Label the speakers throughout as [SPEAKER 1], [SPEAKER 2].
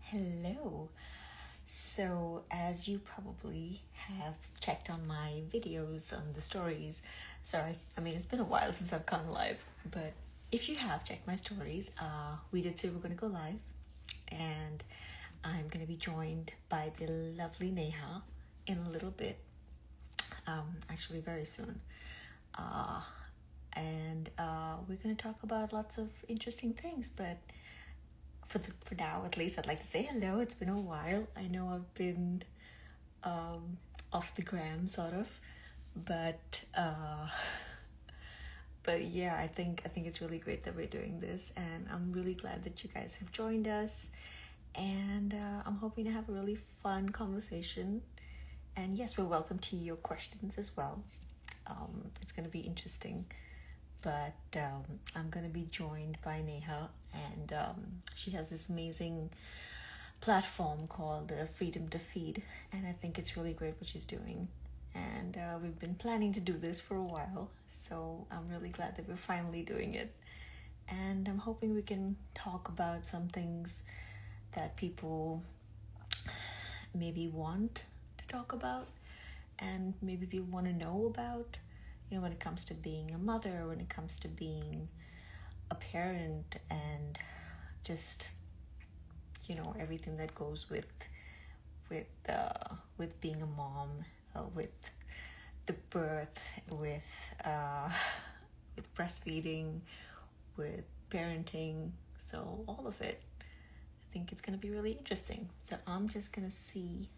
[SPEAKER 1] Hello. So, as you probably have checked on my videos on the stories, sorry, I mean, it's been a while since I've gone live, but if you have checked my stories, we did say we're going to go live, and I'm going to be joined by the lovely Neha in a little bit, actually, very soon. Uh, and we're going to talk about lots of interesting things, but for now at least I'd like to say hello. It's been a while. I know I've been um, off the gram sort of, but but yeah, I think it's really great that we're doing this, and I'm really glad that you guys have joined us, and I'm hoping to have a really fun conversation. And yes, we're welcome to your questions as well. It's going to be interesting, but I'm going to be joined by Neha, and she has this amazing platform called Freedom to Feed, and I think it's really great what she's doing. And we've been planning to do this for a while, so I'm really glad that we're finally doing it. And I'm hoping we can talk about some things that people maybe want to talk about, and maybe people want to know about, when it comes to being a mother, when it comes to being a parent, and just everything that goes with being a mom, with the birth, with breastfeeding, with parenting, so all of it. I think it's going to be really interesting. So I'm just going to see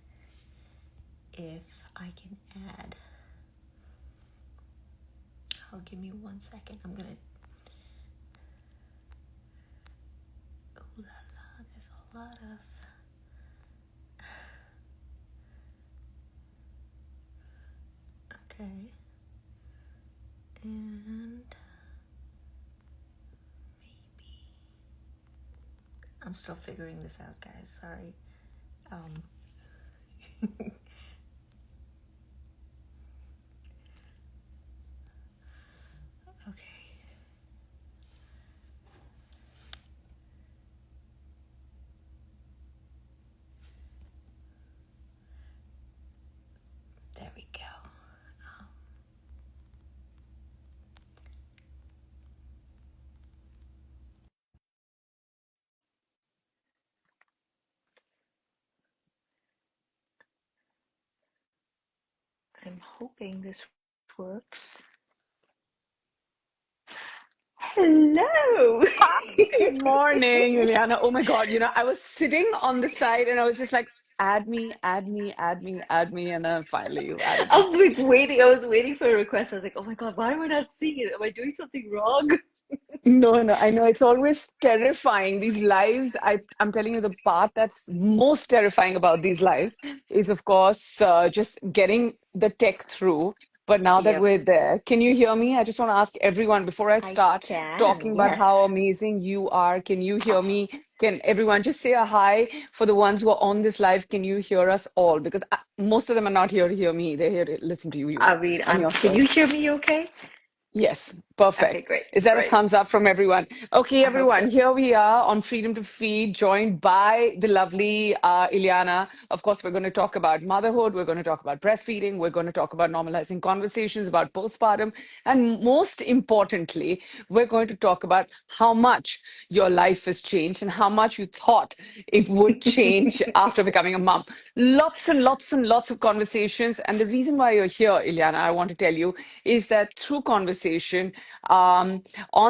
[SPEAKER 1] if I can add. Oh, give me 1 second. I'm going to. Ooh la la, there's a lot of. Okay. And maybe. I'm still figuring this out, guys. Sorry. Um, okay. There we go. Um, I'm hoping this works. Hello.
[SPEAKER 2] Good morning, Ileana. Oh my God, I was sitting on the side and I was just like, add me, add me, add me, add me, and then finally you added me.
[SPEAKER 1] I'm like waiting. I was waiting for a request. I was like, oh my God, why am I not seeing it? Am I doing something wrong?
[SPEAKER 2] No, no, I know it's always terrifying. These lives, I'm telling you, the part that's most terrifying about these lives is, of course, just getting the tech through. But now that
[SPEAKER 1] Yep,
[SPEAKER 2] we're there, can you hear me? I just want to ask everyone before I
[SPEAKER 1] I
[SPEAKER 2] start
[SPEAKER 1] can.
[SPEAKER 2] talking about how
[SPEAKER 1] Yes.
[SPEAKER 2] amazing you are. Can you hear me? Can everyone just say a hi for the ones who are on this live? Can you hear us all? Because most of them are not here to hear me. They're here to listen to you
[SPEAKER 1] I mean,
[SPEAKER 2] on your
[SPEAKER 1] can you
[SPEAKER 2] story.
[SPEAKER 1] hear me okay?
[SPEAKER 2] Yes,
[SPEAKER 1] Okay,
[SPEAKER 2] perfect.
[SPEAKER 1] great,
[SPEAKER 2] Is that a
[SPEAKER 1] great.
[SPEAKER 2] thumbs up from everyone? Okay,
[SPEAKER 1] I hope so.
[SPEAKER 2] everyone, here we are on Freedom to Feed, joined by the lovely Ileana. Of course, we're going to talk about motherhood, we're going to talk about breastfeeding, we're going to talk about normalizing conversations about postpartum, and most importantly, we're going to talk about how much your life has changed and how much you thought it would change after becoming a mom. Lots and lots and lots of conversations. And the reason why you're here, Ileana, I want to tell you, is that through conversation on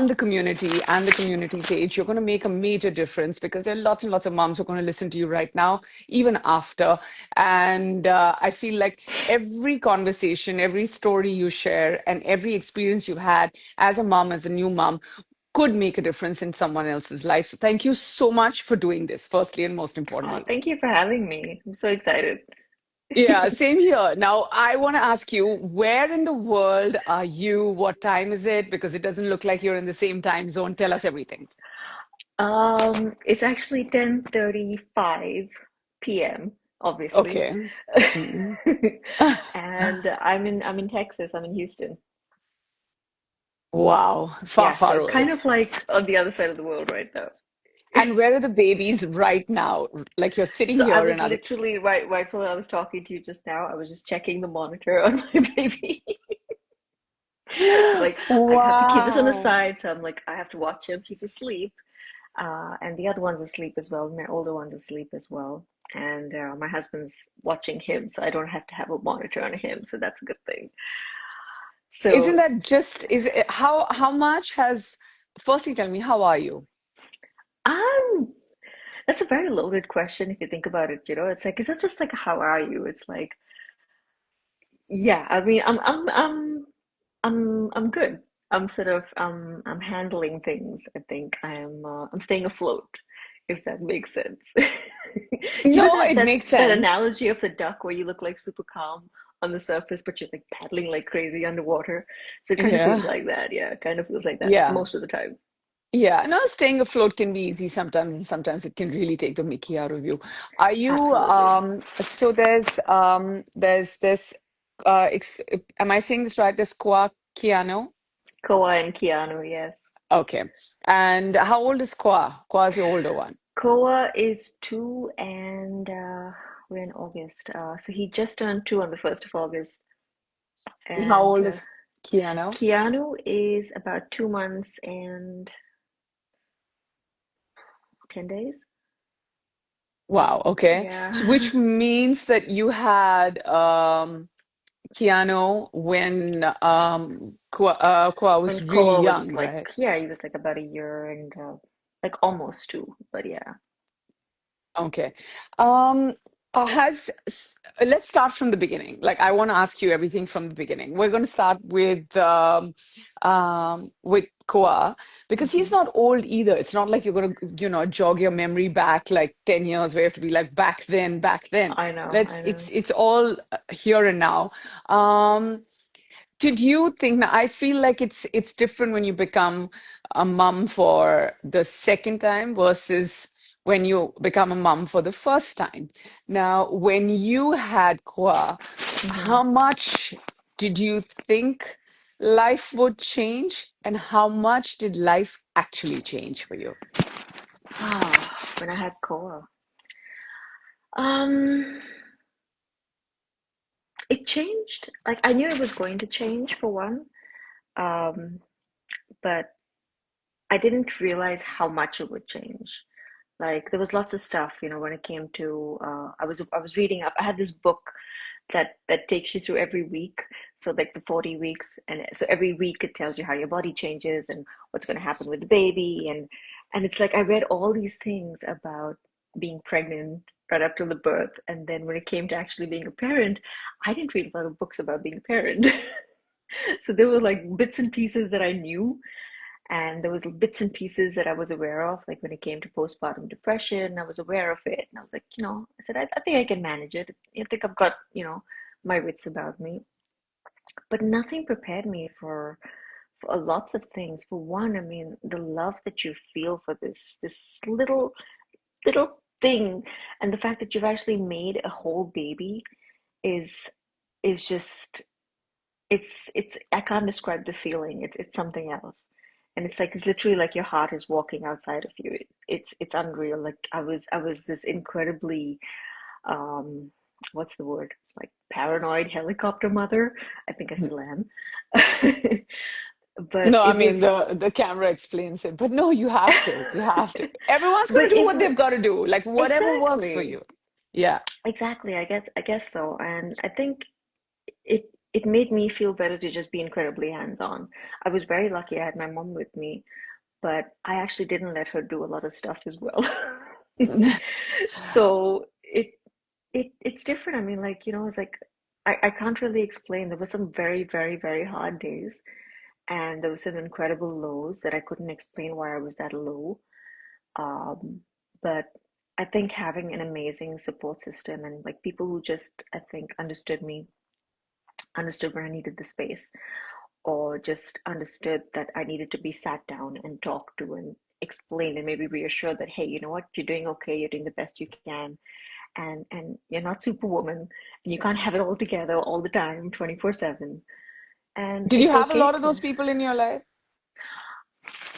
[SPEAKER 2] the community and the community page, you're going to make a major difference because there are lots and lots of moms who are going to listen to you right now, even after. And I feel like every conversation, every story you share, and every experience you've had as a mom, as a new mom, could make a difference in someone else's life. So thank you so much for doing this, firstly and most
[SPEAKER 1] Oh,
[SPEAKER 2] importantly.
[SPEAKER 1] thank you for having me. I'm so excited.
[SPEAKER 2] Yeah, same here. Now, I want to ask you, where in the world are you? What time is it? Because it doesn't look like you're in the same time zone. Tell us everything.
[SPEAKER 1] It's actually 10:35 p.m., obviously.
[SPEAKER 2] Okay. Mm.
[SPEAKER 1] And I'm in Texas. I'm in Houston.
[SPEAKER 2] Wow, far,
[SPEAKER 1] Yeah,
[SPEAKER 2] far
[SPEAKER 1] so
[SPEAKER 2] away.
[SPEAKER 1] kind of like on the other side of the world right now.
[SPEAKER 2] And where are the babies right now? Like you're sitting
[SPEAKER 1] So I
[SPEAKER 2] here
[SPEAKER 1] was
[SPEAKER 2] and are they,
[SPEAKER 1] literally right while I was talking to you just now, I was just checking the monitor on my baby. Because like I have to keep this on the
[SPEAKER 2] wow.
[SPEAKER 1] side, so I'm like I have to watch him. He's asleep, and the other one's asleep as well. My older one's asleep as well, and my husband's watching him, so I don't have to have a monitor on him. So that's a good thing.
[SPEAKER 2] Isn't
[SPEAKER 1] So
[SPEAKER 2] that just, is it, how much has, firstly tell me, how are you?
[SPEAKER 1] I'm. That's a very loaded question if you think about it. It's like it's not just like how are you? It's like yeah. I mean, I'm good. I'm handling things. I think I'm staying afloat, if that makes sense. You know
[SPEAKER 2] No,
[SPEAKER 1] that
[SPEAKER 2] it
[SPEAKER 1] that
[SPEAKER 2] makes
[SPEAKER 1] that
[SPEAKER 2] sense.
[SPEAKER 1] analogy of the duck where you look like super calm on the surface, but you're like paddling like crazy underwater. So it kind of feels
[SPEAKER 2] Yeah.
[SPEAKER 1] like that. Yeah, it kind of feels like that
[SPEAKER 2] Yeah.
[SPEAKER 1] most of the time.
[SPEAKER 2] Yeah, no, staying afloat can be easy sometimes, and sometimes it can really take the mickey out of you. Are you,
[SPEAKER 1] Absolutely.
[SPEAKER 2] so there's this, ex am I saying this right? This Keanu?
[SPEAKER 1] Koa and Keanu, yes.
[SPEAKER 2] Okay. And how old is Kwa? Kwa's your older one.
[SPEAKER 1] Koa is 2 and we're in August. So he just turned 2 on the 1st of August.
[SPEAKER 2] And how
[SPEAKER 1] And
[SPEAKER 2] old is Keanu?
[SPEAKER 1] Keanu is about 2 months and 10 days.
[SPEAKER 2] Wow, okay. So
[SPEAKER 1] Yeah.
[SPEAKER 2] which means that you had Keanu when Kwa was
[SPEAKER 1] When
[SPEAKER 2] really
[SPEAKER 1] Koa was
[SPEAKER 2] young,
[SPEAKER 1] like,
[SPEAKER 2] right?
[SPEAKER 1] yeah, he was like about a year and like almost 2, but yeah.
[SPEAKER 2] Okay. Um, let's start from the beginning. Like I want to ask you everything from the beginning. We're going to start with Koa because he's
[SPEAKER 1] Hmm.
[SPEAKER 2] not old either. It's not like you're going to, jog your memory back like 10 years where you have to be like back then, back then.
[SPEAKER 1] I know,
[SPEAKER 2] Let's
[SPEAKER 1] I know.
[SPEAKER 2] it's all here and now. Um, did you think now I feel like it's different when you become a mom for the second time versus when you become a mom for the first time. Now, when you had Kwa,
[SPEAKER 1] Hmm.
[SPEAKER 2] how much did you think life would change and how much did life actually change for you?
[SPEAKER 1] When I had Koa. Um, it changed. Like I knew it was going to change for one. Um, but I didn't realize how much it would change. Like there was lots of stuff, when it came to I was reading up. I had this book that takes you through every week. So like the 40 weeks, and so every week it tells you how your body changes and what's going to happen with the baby, and it's like I read all these things about being pregnant right up to the birth, and then when it came to actually being a parent, I didn't read a lot of books about being a parent. So there were like bits and pieces that I knew, and there was bits and pieces that I was aware of, like when it came to postpartum depression, I was aware of it. And I was like, I said, I think I can manage it. I think I've got, my wits about me. But nothing prepared me for lots of things. For one, I mean, the love that you feel for this little thing, and the fact that you've actually made a whole baby is is just it's I can't describe the feeling. It's something else. And it's like it's literally like your heart is walking outside of you. It's unreal. Like I was this incredibly um what's the word? Like paranoid helicopter mother. I think I still am. But
[SPEAKER 2] No, I
[SPEAKER 1] it
[SPEAKER 2] mean
[SPEAKER 1] was
[SPEAKER 2] the camera explains it, but no, you have to. You have to. Everyone's going
[SPEAKER 1] but
[SPEAKER 2] to do
[SPEAKER 1] it
[SPEAKER 2] what they've got to do, like whatever works for
[SPEAKER 1] exactly.
[SPEAKER 2] you. Yeah.
[SPEAKER 1] Exactly. I guess so. And I think it made me feel better to just be incredibly hands-on. I was very lucky I had my mom with me, but I actually didn't let her do a lot of stuff as well. So it's different. I mean, like, it's like I can't really explain. There were some very, very, very hard days, and there were some incredible lows that I couldn't explain why I was that low. Um, but I think having an amazing support system and like people who just, I think, understood me, understood when I needed the space, or just understood that I needed to be sat down and talked to and explained and maybe reassured that, hey, you know what, you're doing okay, you're doing the best you can, and you're not superwoman, and you can't have it all together all the time, 24/7, and
[SPEAKER 2] Did you
[SPEAKER 1] it's
[SPEAKER 2] have a
[SPEAKER 1] okay
[SPEAKER 2] lot of
[SPEAKER 1] to.
[SPEAKER 2] those people in your life?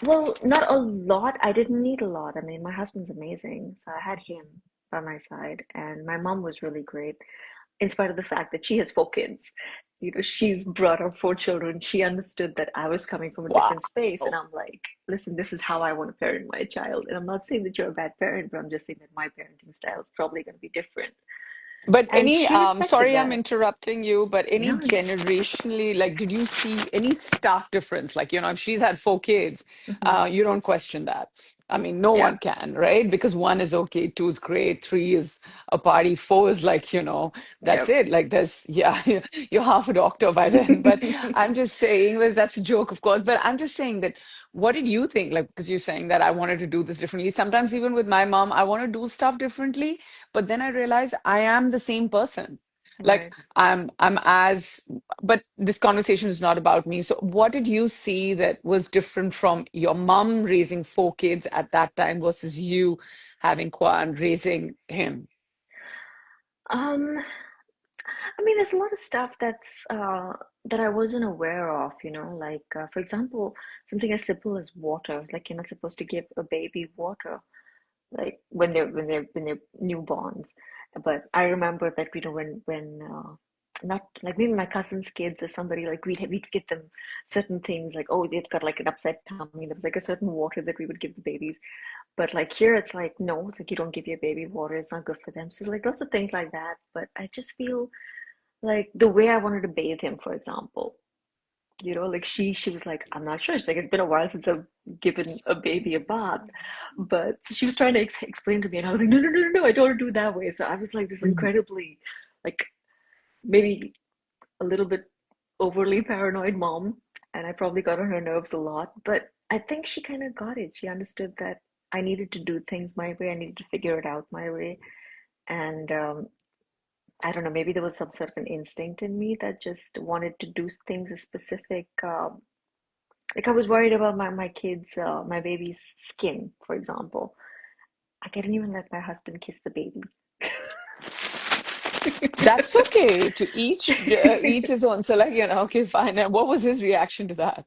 [SPEAKER 1] Well, not a lot. I didn't need a lot. I mean, my husband's amazing, so I had him by my side, and my mom was really great, in spite of the fact that she has four kids. She's brought up four children. She understood that I was coming from a
[SPEAKER 2] Wow.
[SPEAKER 1] different space, and I'm like, listen, this is how I want to parent my child. And I'm not saying that you're a bad parent, but I'm just saying that my parenting style is probably going to be different.
[SPEAKER 2] But
[SPEAKER 1] And
[SPEAKER 2] any,
[SPEAKER 1] she respected
[SPEAKER 2] sorry, I'm
[SPEAKER 1] that.
[SPEAKER 2] interrupting you, but any
[SPEAKER 1] No,
[SPEAKER 2] generationally, like, did you see any stark difference? Like, if she's had four kids,
[SPEAKER 1] hmm
[SPEAKER 2] you don't question that. I mean, no
[SPEAKER 1] yeah,
[SPEAKER 2] one can, right? Because one is okay, two is great, three is a party, four is like, that's
[SPEAKER 1] yep.
[SPEAKER 2] it. Like, yeah, you're half a doctor by then. But I'm just saying, well, that's a joke, of course, but I'm just saying that what did you think? Like, because you're saying that I wanted to do this differently. Sometimes, even with my mom, I want to do stuff differently. But then I realized I am the same person. Like
[SPEAKER 1] Right.
[SPEAKER 2] I'm as, but this conversation is not about me. So what did you see that was different from your mom raising four kids at that time versus you having Kwan raising him?
[SPEAKER 1] Um, I mean, there's a lot of stuff that I wasn't aware of, like for example, something as simple as water. Like you're not supposed to give a baby water, like when they're newborns. But I remember that when not like maybe my cousin's kids or somebody like we'd give them certain things like oh they've got like an upset tummy. There was like a certain water that we would give the babies. But like here it's like no, it's like you don't give your baby water. It's not good for them. So like lots of things like that. But I just feel like the way I wanted to bathe him, for example. Like she was like, I'm not sure. She's like, it's been a while since I've given a baby a bath. But so she was trying to explain to me, and I was like, no, no, no, no, no, I don't want to do it that way. So I was like this
[SPEAKER 2] Mhm.
[SPEAKER 1] incredibly, like maybe a little bit overly paranoid mom, and I probably got on her nerves a lot. But I think she kind of got it. She understood that I needed to do things my way. I needed to figure it out my way, and I don't know, maybe there was some sort of an instinct in me that just wanted to do things a specific, like I was worried about my kids, my baby's skin, for example. I didn't even let my husband kiss the baby.
[SPEAKER 2] That's okay. To each his own. So like, okay, fine. And what was his reaction to that?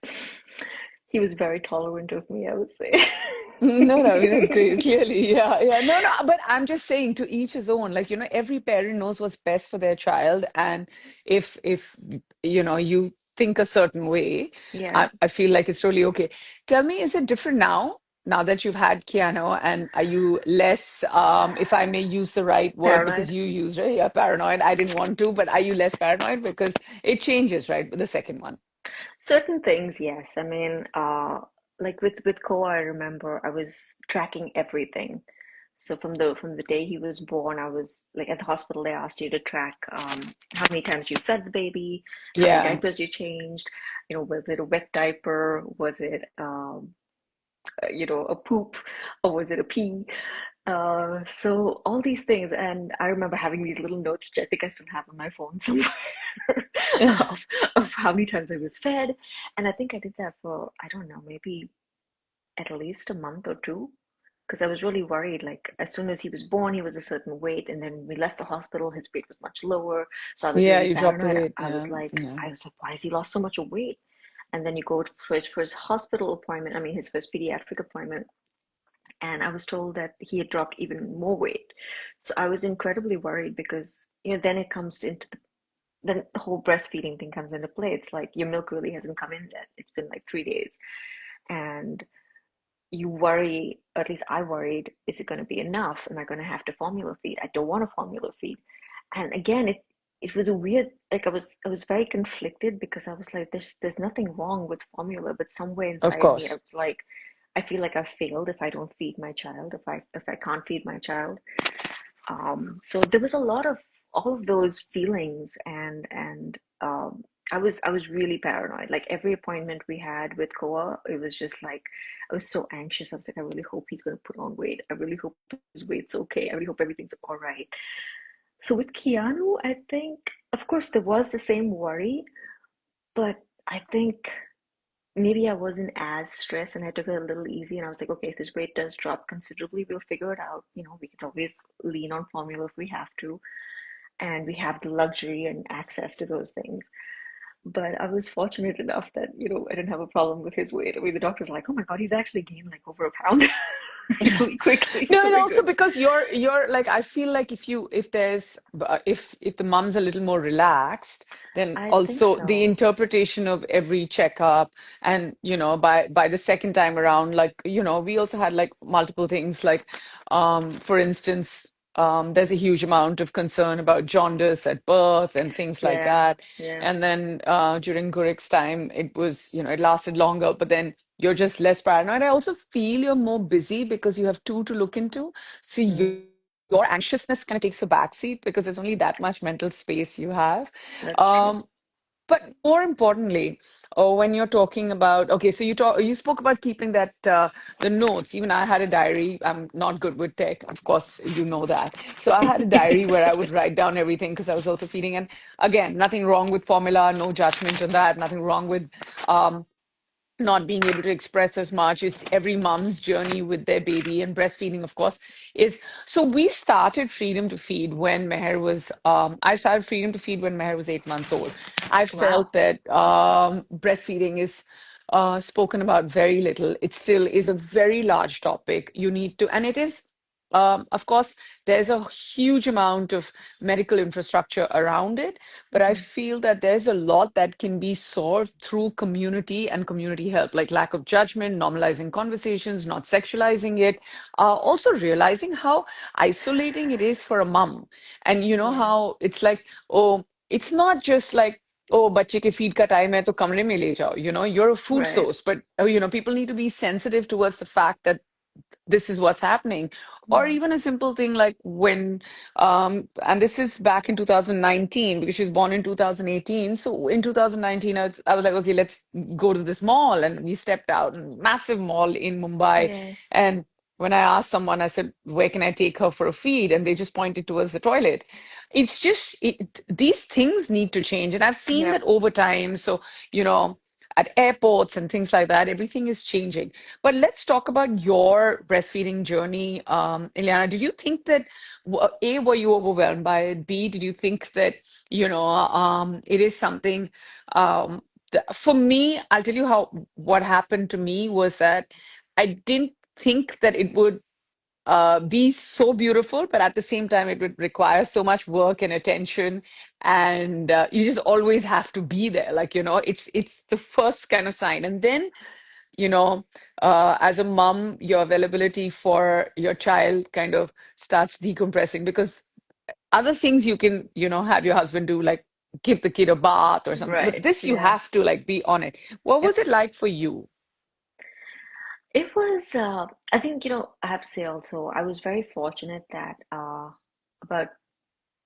[SPEAKER 1] He was very tolerant of me, I would say.
[SPEAKER 2] No, no, I mean that's great. Clearly, yeah, yeah. No, no, but I'm just saying to each his own. Like, every parent knows what's best for their child, and if you think a certain way,
[SPEAKER 1] Yeah,
[SPEAKER 2] I feel like it's totally okay. Tell me, is it different now? Now that you've had Keanu, and are you less, if I may use the right word, because
[SPEAKER 1] paranoid.
[SPEAKER 2] you used it, yeah, paranoid. I didn't want to, but are you less paranoid because it changes, right, with the second one?
[SPEAKER 1] Certain things, yes. I mean, like with Koa, I remember I was tracking everything. So from the day he was born, I was like at the hospital. They asked you to track how many times you fed the baby, how many
[SPEAKER 2] Yeah.
[SPEAKER 1] diapers you changed. Was it a wet diaper? Was it a poop, or was it a pee? So all these things, and I remember having these little notes, which I think I still have on my phone somewhere, of of how many times I was fed, and I think I did that for I don't know, maybe at least a month or two, because I was really worried. Like as soon as he was born, he was a certain weight, and then when we left the hospital, his weight was much lower. So I was
[SPEAKER 2] Yeah,
[SPEAKER 1] really
[SPEAKER 2] you dropped the
[SPEAKER 1] paranoid.
[SPEAKER 2] weight.
[SPEAKER 1] I was
[SPEAKER 2] Yeah,
[SPEAKER 1] like,
[SPEAKER 2] yeah.
[SPEAKER 1] I was like, why has he lost so much weight? And then you go for his hospital appointment. I mean, his first pediatric appointment, and I was told that he had dropped even more weight. So I was incredibly worried because then it comes into then the whole breastfeeding thing comes into play. It's like your milk really hasn't come in yet. It's been like 3 days, and you worry, or at least I worried, is it going to be enough? Am I going to have to formula feed? I don't want to formula feed. And again, it was a weird, like I was very conflicted because I was like, there's nothing wrong with formula, but somewhere
[SPEAKER 2] Of
[SPEAKER 1] inside me, I
[SPEAKER 2] course.
[SPEAKER 1] was like, I feel like I've failed if I don't feed my child, if I can't feed my child. So there was a lot of all of those feelings, and I was really paranoid. Like every appointment we had with Koa, it was just like I was so anxious. I was like, I really hope he's gonna put on weight. I really hope his weight's okay. I really hope everything's all right. So with Keanu, I think, of course, there was the same worry, but I think maybe I wasn't as stressed and I took it a little easy and I was like, okay, if his weight does drop considerably, we'll figure it out. We can always lean on formula if we have to, and we have the luxury and access to those things. But I was fortunate enough that, I didn't have a problem with his weight. I mean, the doctor's like, oh my God, he's actually gained like over a pound really quickly.
[SPEAKER 2] No,
[SPEAKER 1] So
[SPEAKER 2] and
[SPEAKER 1] we're
[SPEAKER 2] also
[SPEAKER 1] good.
[SPEAKER 2] because you're like I feel like if there's if the mom's a little more relaxed, then
[SPEAKER 1] I think
[SPEAKER 2] also the
[SPEAKER 1] so.
[SPEAKER 2] interpretation of every checkup and by the second time around, like we also had like multiple things like for instance there's a huge amount of concern about jaundice at birth and things like
[SPEAKER 1] Yeah,
[SPEAKER 2] that.
[SPEAKER 1] yeah,
[SPEAKER 2] And then during Gurik's time, it was, it lasted longer, but then you're just less paranoid. I also feel you're more busy because you have two to look into. So
[SPEAKER 1] mm,
[SPEAKER 2] your anxiousness kind of takes a backseat because there's only that much mental space you have.
[SPEAKER 1] that's true.
[SPEAKER 2] Um, but more importantly, when you're talking about, okay, so you spoke about keeping that the notes. Even I had a diary. I'm not good with tech, of course, you know that. So I had a diary where I would write down everything because I was also feeding. And again, nothing wrong with formula, no judgment on that. Nothing wrong with um, not being able to express as much. It's every mom's journey with their baby, and breastfeeding, of course, is so we started Freedom to Feed when Meher was I started Freedom to Feed when Meher was 8 months old. I
[SPEAKER 1] Wow.
[SPEAKER 2] felt that breastfeeding is spoken about very little. It still is a very large topic. You need to, and it is of course, there's a huge amount of medical infrastructure around it, but I
[SPEAKER 1] Hmm.
[SPEAKER 2] feel that there's a lot that can be solved through community and community help, like lack of judgment, normalizing conversations, not sexualizing it, also realizing how isolating it is for a mom. And you know
[SPEAKER 1] Yeah,
[SPEAKER 2] how it's like, oh, it's not just like, oh, बच्चे के feed का time है तो कमरे में ले जाओ. You're a food
[SPEAKER 1] right.
[SPEAKER 2] source, but people need to be sensitive towards the fact that this is what's happening. Or
[SPEAKER 1] Mm,
[SPEAKER 2] even a simple thing like when and this is back in 2019 because she was born in 2018. So in 2019 I was like, okay, let's go to this mall, and we stepped out, massive mall in Mumbai.
[SPEAKER 1] yeah,
[SPEAKER 2] And when I asked someone, I said, where can I take her for a feed, and they just pointed towards the toilet. It's just these things need to change, and I've seen
[SPEAKER 1] yep.
[SPEAKER 2] that over time. So you know at airports and things like that, everything is changing. But let's talk about your breastfeeding journey, Ileana. Did you think that A, were you overwhelmed by it? B, did you think that it is something? For me, I'll tell you how what happened to me was that I didn't think that it would be so beautiful, but at the same time, it would require so much work and attention, and you just always have to be there. Like it's the first kind of sign, and then as a mom, your availability for your child kind of starts decompressing because other things you can, have your husband do, like give the kid a bath or something. But
[SPEAKER 1] Right.
[SPEAKER 2] this, you
[SPEAKER 1] Yeah.
[SPEAKER 2] have to like be on it. What
[SPEAKER 1] Yep.
[SPEAKER 2] was it like for you?
[SPEAKER 1] It was, I think, I have to say also, I was very fortunate that about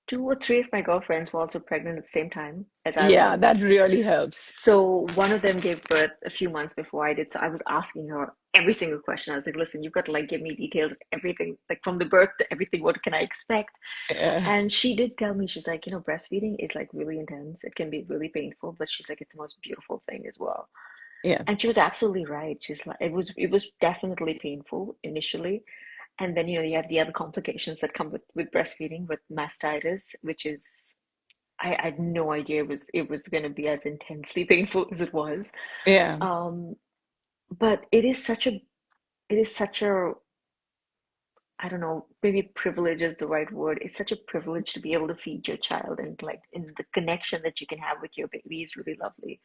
[SPEAKER 1] two or three of my girlfriends were also pregnant at the same time as I
[SPEAKER 2] Yeah,
[SPEAKER 1] was.
[SPEAKER 2] that really helps.
[SPEAKER 1] So one of them gave birth a few months before I did. So I was asking her every single question. I was like, listen, you've got to like give me details of everything, like from the birth to everything. What can I expect?
[SPEAKER 2] Uh,
[SPEAKER 1] And she did tell me, she's like, breastfeeding is like really intense. It can be really painful, but she's like, it's the most beautiful thing as well.
[SPEAKER 2] yeah,
[SPEAKER 1] And she was absolutely right. She's like, it was definitely painful initially. And then, you have the other complications that come with breastfeeding, with mastitis, which is, I had no idea it was going to be as intensely painful as it was.
[SPEAKER 2] yeah,
[SPEAKER 1] Um, but it is such a, I don't know, maybe privilege is the right word. It's such a privilege to be able to feed your child, and like in the connection that you can have with your baby is really lovely.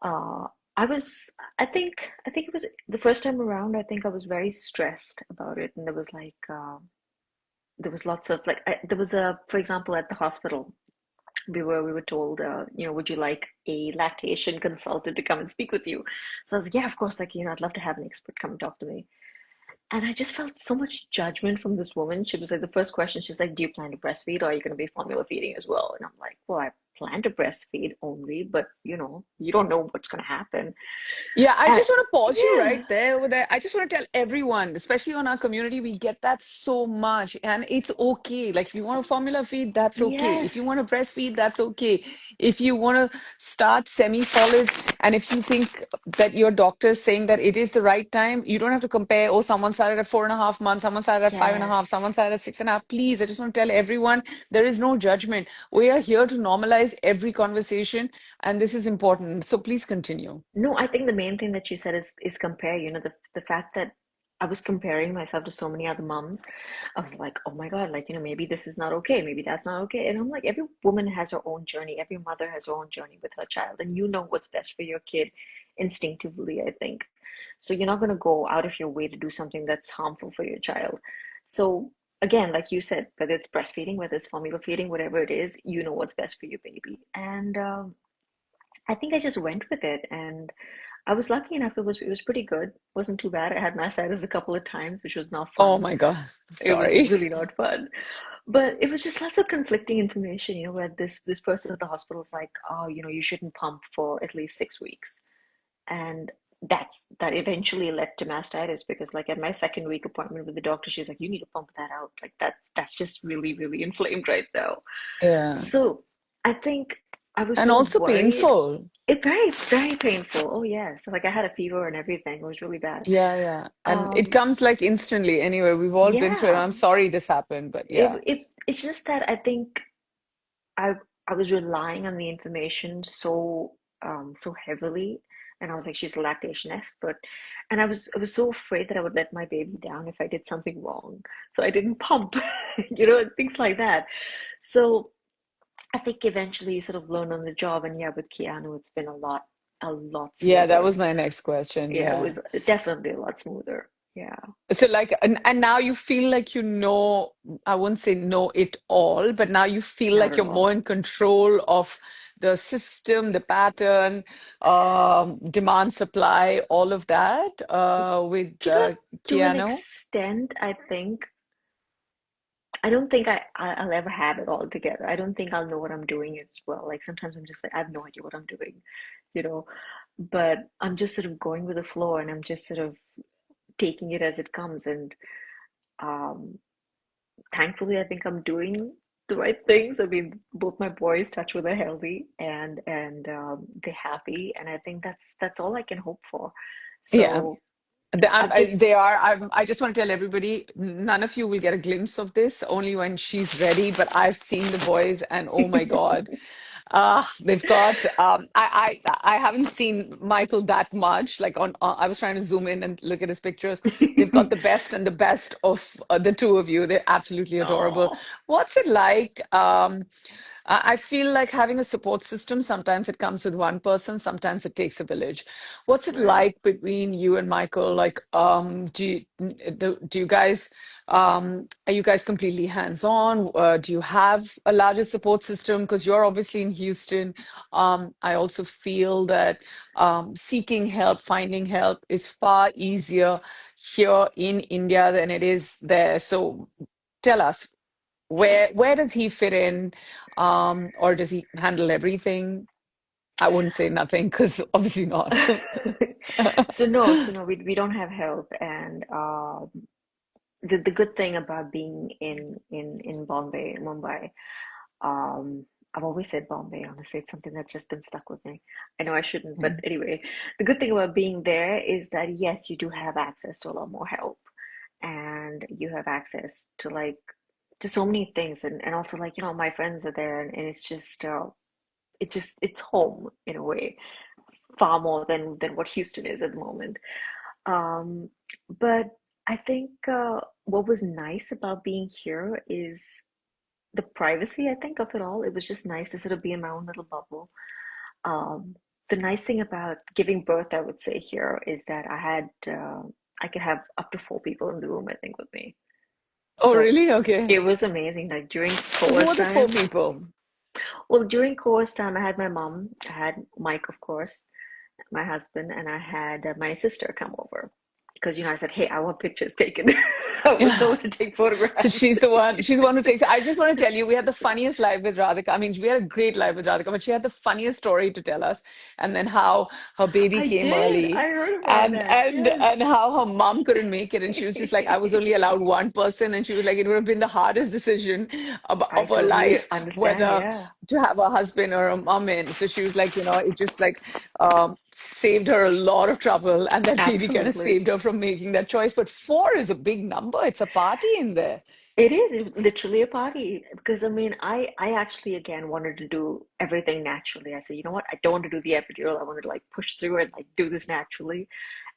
[SPEAKER 1] Uh, I was, I think it was the first time around. I think I was very stressed about it, and there was like, there was lots of like, there was for example, at the hospital, we were told, would you like a lactation consultant to come and speak with you? So I was like, yeah, of course, like, I'd love to have an expert come and talk to me. And I just felt so much judgment from this woman. She was like, the first question, she's like, do you plan to breastfeed, or are you going to be formula feeding as well? And I'm like, well, I plan to breastfeed only, but you don't know what's going to happen.
[SPEAKER 2] yeah. I
[SPEAKER 1] And
[SPEAKER 2] just want to pause you
[SPEAKER 1] yeah,
[SPEAKER 2] right there over there. I just want to tell everyone, especially on our community, we get that so much, and it's okay. Like if you want to formula feed, that's okay. If you
[SPEAKER 1] yes,
[SPEAKER 2] want to breastfeed, that's okay. If you want to start semi-solids, and if you think that your doctor is saying that it is the right time, you don't have to compare. Oh, someone started at 4.5 months, someone started at 5.5,
[SPEAKER 1] yes,
[SPEAKER 2] someone started at 6.5. Please, I just want to tell everyone there is no judgment. We are here to normalize summarize every conversation, and this is important. So please continue.
[SPEAKER 1] No, I think the main thing that you said is compare. You know, the fact that I was comparing myself to so many other moms. I was like, oh my God, like, maybe this is not okay, maybe that's not okay. And I'm like, every woman has her own journey, every mother has her own journey with her child, and you know what's best for your kid instinctively, I think. So you're not going to go out of your way to do something that's harmful for your child. So again, like you said, whether it's breastfeeding, whether it's formula feeding, whatever it is, you know what's best for your baby. And I think I just went with it, and I was lucky enough. It was pretty good. Wasn't too bad. I had mastitis a couple of times, which was not
[SPEAKER 2] Oh
[SPEAKER 1] fun.
[SPEAKER 2] my God.
[SPEAKER 1] It was
[SPEAKER 2] Sorry.
[SPEAKER 1] really not fun. But it was just lots of conflicting information, where this person at the hospital is like, oh, you shouldn't pump for at least 6 weeks. And that eventually led to mastitis, because like at my second week appointment with the doctor, she's like, you need to pump that out. Like that's just really, really inflamed right now.
[SPEAKER 2] Yeah.
[SPEAKER 1] So I think I was
[SPEAKER 2] And
[SPEAKER 1] so
[SPEAKER 2] also
[SPEAKER 1] worried.
[SPEAKER 2] painful.
[SPEAKER 1] It very, very painful. Oh yeah. So like I had a fever and everything. It was really bad.
[SPEAKER 2] Yeah, yeah. And it
[SPEAKER 1] Um,
[SPEAKER 2] comes like instantly anyway. We've all been through it.
[SPEAKER 1] yeah.
[SPEAKER 2] I'm sorry this happened, but yeah.
[SPEAKER 1] It's just that I think I I was relying on the information so heavily, and I was like, she's a lactation expert, and I was so afraid that I would let my baby down if I did something wrong, so I didn't pump, and things like that. So I think eventually you sort of learn on the job, and yeah, with Keanu, it's been a lot
[SPEAKER 2] Yeah, that
[SPEAKER 1] smoother.
[SPEAKER 2] was my next question.
[SPEAKER 1] Yeah, it
[SPEAKER 2] Yeah.
[SPEAKER 1] was definitely a lot smoother. Yeah,
[SPEAKER 2] So like and now you feel like you know, I wouldn't say know it all, but now you feel
[SPEAKER 1] not
[SPEAKER 2] like
[SPEAKER 1] at
[SPEAKER 2] you're more
[SPEAKER 1] all.
[SPEAKER 2] in control of the system, the pattern, demand, supply, all of that with
[SPEAKER 1] To to an
[SPEAKER 2] Keanu.
[SPEAKER 1] extent, I don't think I'll ever have it all together. I don't think I'll know what I'm doing as well. Like sometimes I'm just like, I have no idea what I'm doing, you know. But I'm just sort of going with the flow, and I'm just sort of taking it as it comes. And um, thankfully, I think I'm doing the right things. I mean, both my boys, touch with, are healthy, and they're happy, and I think that's all I can hope for.
[SPEAKER 2] Yeah.
[SPEAKER 1] So I've just
[SPEAKER 2] They are. I just want to tell everybody, none of you will get a glimpse of this, only when she's ready. But I've seen the boys, and oh my God, they've got. I haven't seen Michael that much. Like I was trying to zoom in and look at his pictures. They've got the best and the best of the two of you. They're absolutely adorable.
[SPEAKER 1] oh,
[SPEAKER 2] What's it like? I feel like having a support system, sometimes it comes with one person, sometimes it takes a village. What's it
[SPEAKER 1] right.
[SPEAKER 2] like between you and Michael? Like, do you guys, are you guys completely hands-on? Do you have a larger support system? Because you're obviously in Houston. I also feel that seeking help, finding help is far easier here in India than it is there. So tell us, where does he fit in? Or does he handle everything? I wouldn't say nothing because obviously not.
[SPEAKER 1] So no, we don't have help, and the good thing about being in Bombay, Mumbai, um, I've always said Bombay. Honestly, it's something that's just been stuck with me. I know I shouldn't, but anyway, the good thing about being there is that yes, you do have access to a lot more help, and you have access to like to so many things, and also like my friends are there, and it's just it's home in a way, far more than what Houston is at the moment. Um, but I think what was nice about being here is the privacy, I think, of it all. It was just nice to sort of be in my own little bubble. The nice thing about giving birth, I would say, here is that I could have up to 4 people in the room, I think, with me.
[SPEAKER 2] Oh,
[SPEAKER 1] So
[SPEAKER 2] really? Okay.
[SPEAKER 1] it was amazing. Like during
[SPEAKER 2] So who
[SPEAKER 1] chorus
[SPEAKER 2] are the four
[SPEAKER 1] time,
[SPEAKER 2] people?
[SPEAKER 1] well, during chorus time, I had my mom, I had Mike, of course, my husband, and I had my sister come over because I said, "Hey, I want pictures taken. I want
[SPEAKER 2] Yeah.
[SPEAKER 1] someone to take
[SPEAKER 2] So
[SPEAKER 1] photographs."
[SPEAKER 2] she's the one who takes. I just want to tell you, we had the funniest live with Radhika. I mean, we had a great live with Radhika, but she had the funniest story to tell us, and then how her baby
[SPEAKER 1] I
[SPEAKER 2] came
[SPEAKER 1] did. I
[SPEAKER 2] early,
[SPEAKER 1] heard about
[SPEAKER 2] and
[SPEAKER 1] that.
[SPEAKER 2] and
[SPEAKER 1] Yes.
[SPEAKER 2] and how her mom couldn't make it, and she was just like, I was only allowed one person, and she was like, it would have been the hardest decision
[SPEAKER 1] I
[SPEAKER 2] of her
[SPEAKER 1] totally
[SPEAKER 2] life
[SPEAKER 1] understand.
[SPEAKER 2] whether
[SPEAKER 1] Yeah.
[SPEAKER 2] to have a husband or a mom in. So she was like, it's just like saved her a lot of trouble, and that baby kind of
[SPEAKER 1] Absolutely.
[SPEAKER 2] saved her from making that choice. But four is a big number. It's a party in there.
[SPEAKER 1] It is literally a party because I mean, I actually again wanted to do everything naturally. I said, you know what? I don't want to do the epidural. I wanted to like push through and like do this naturally.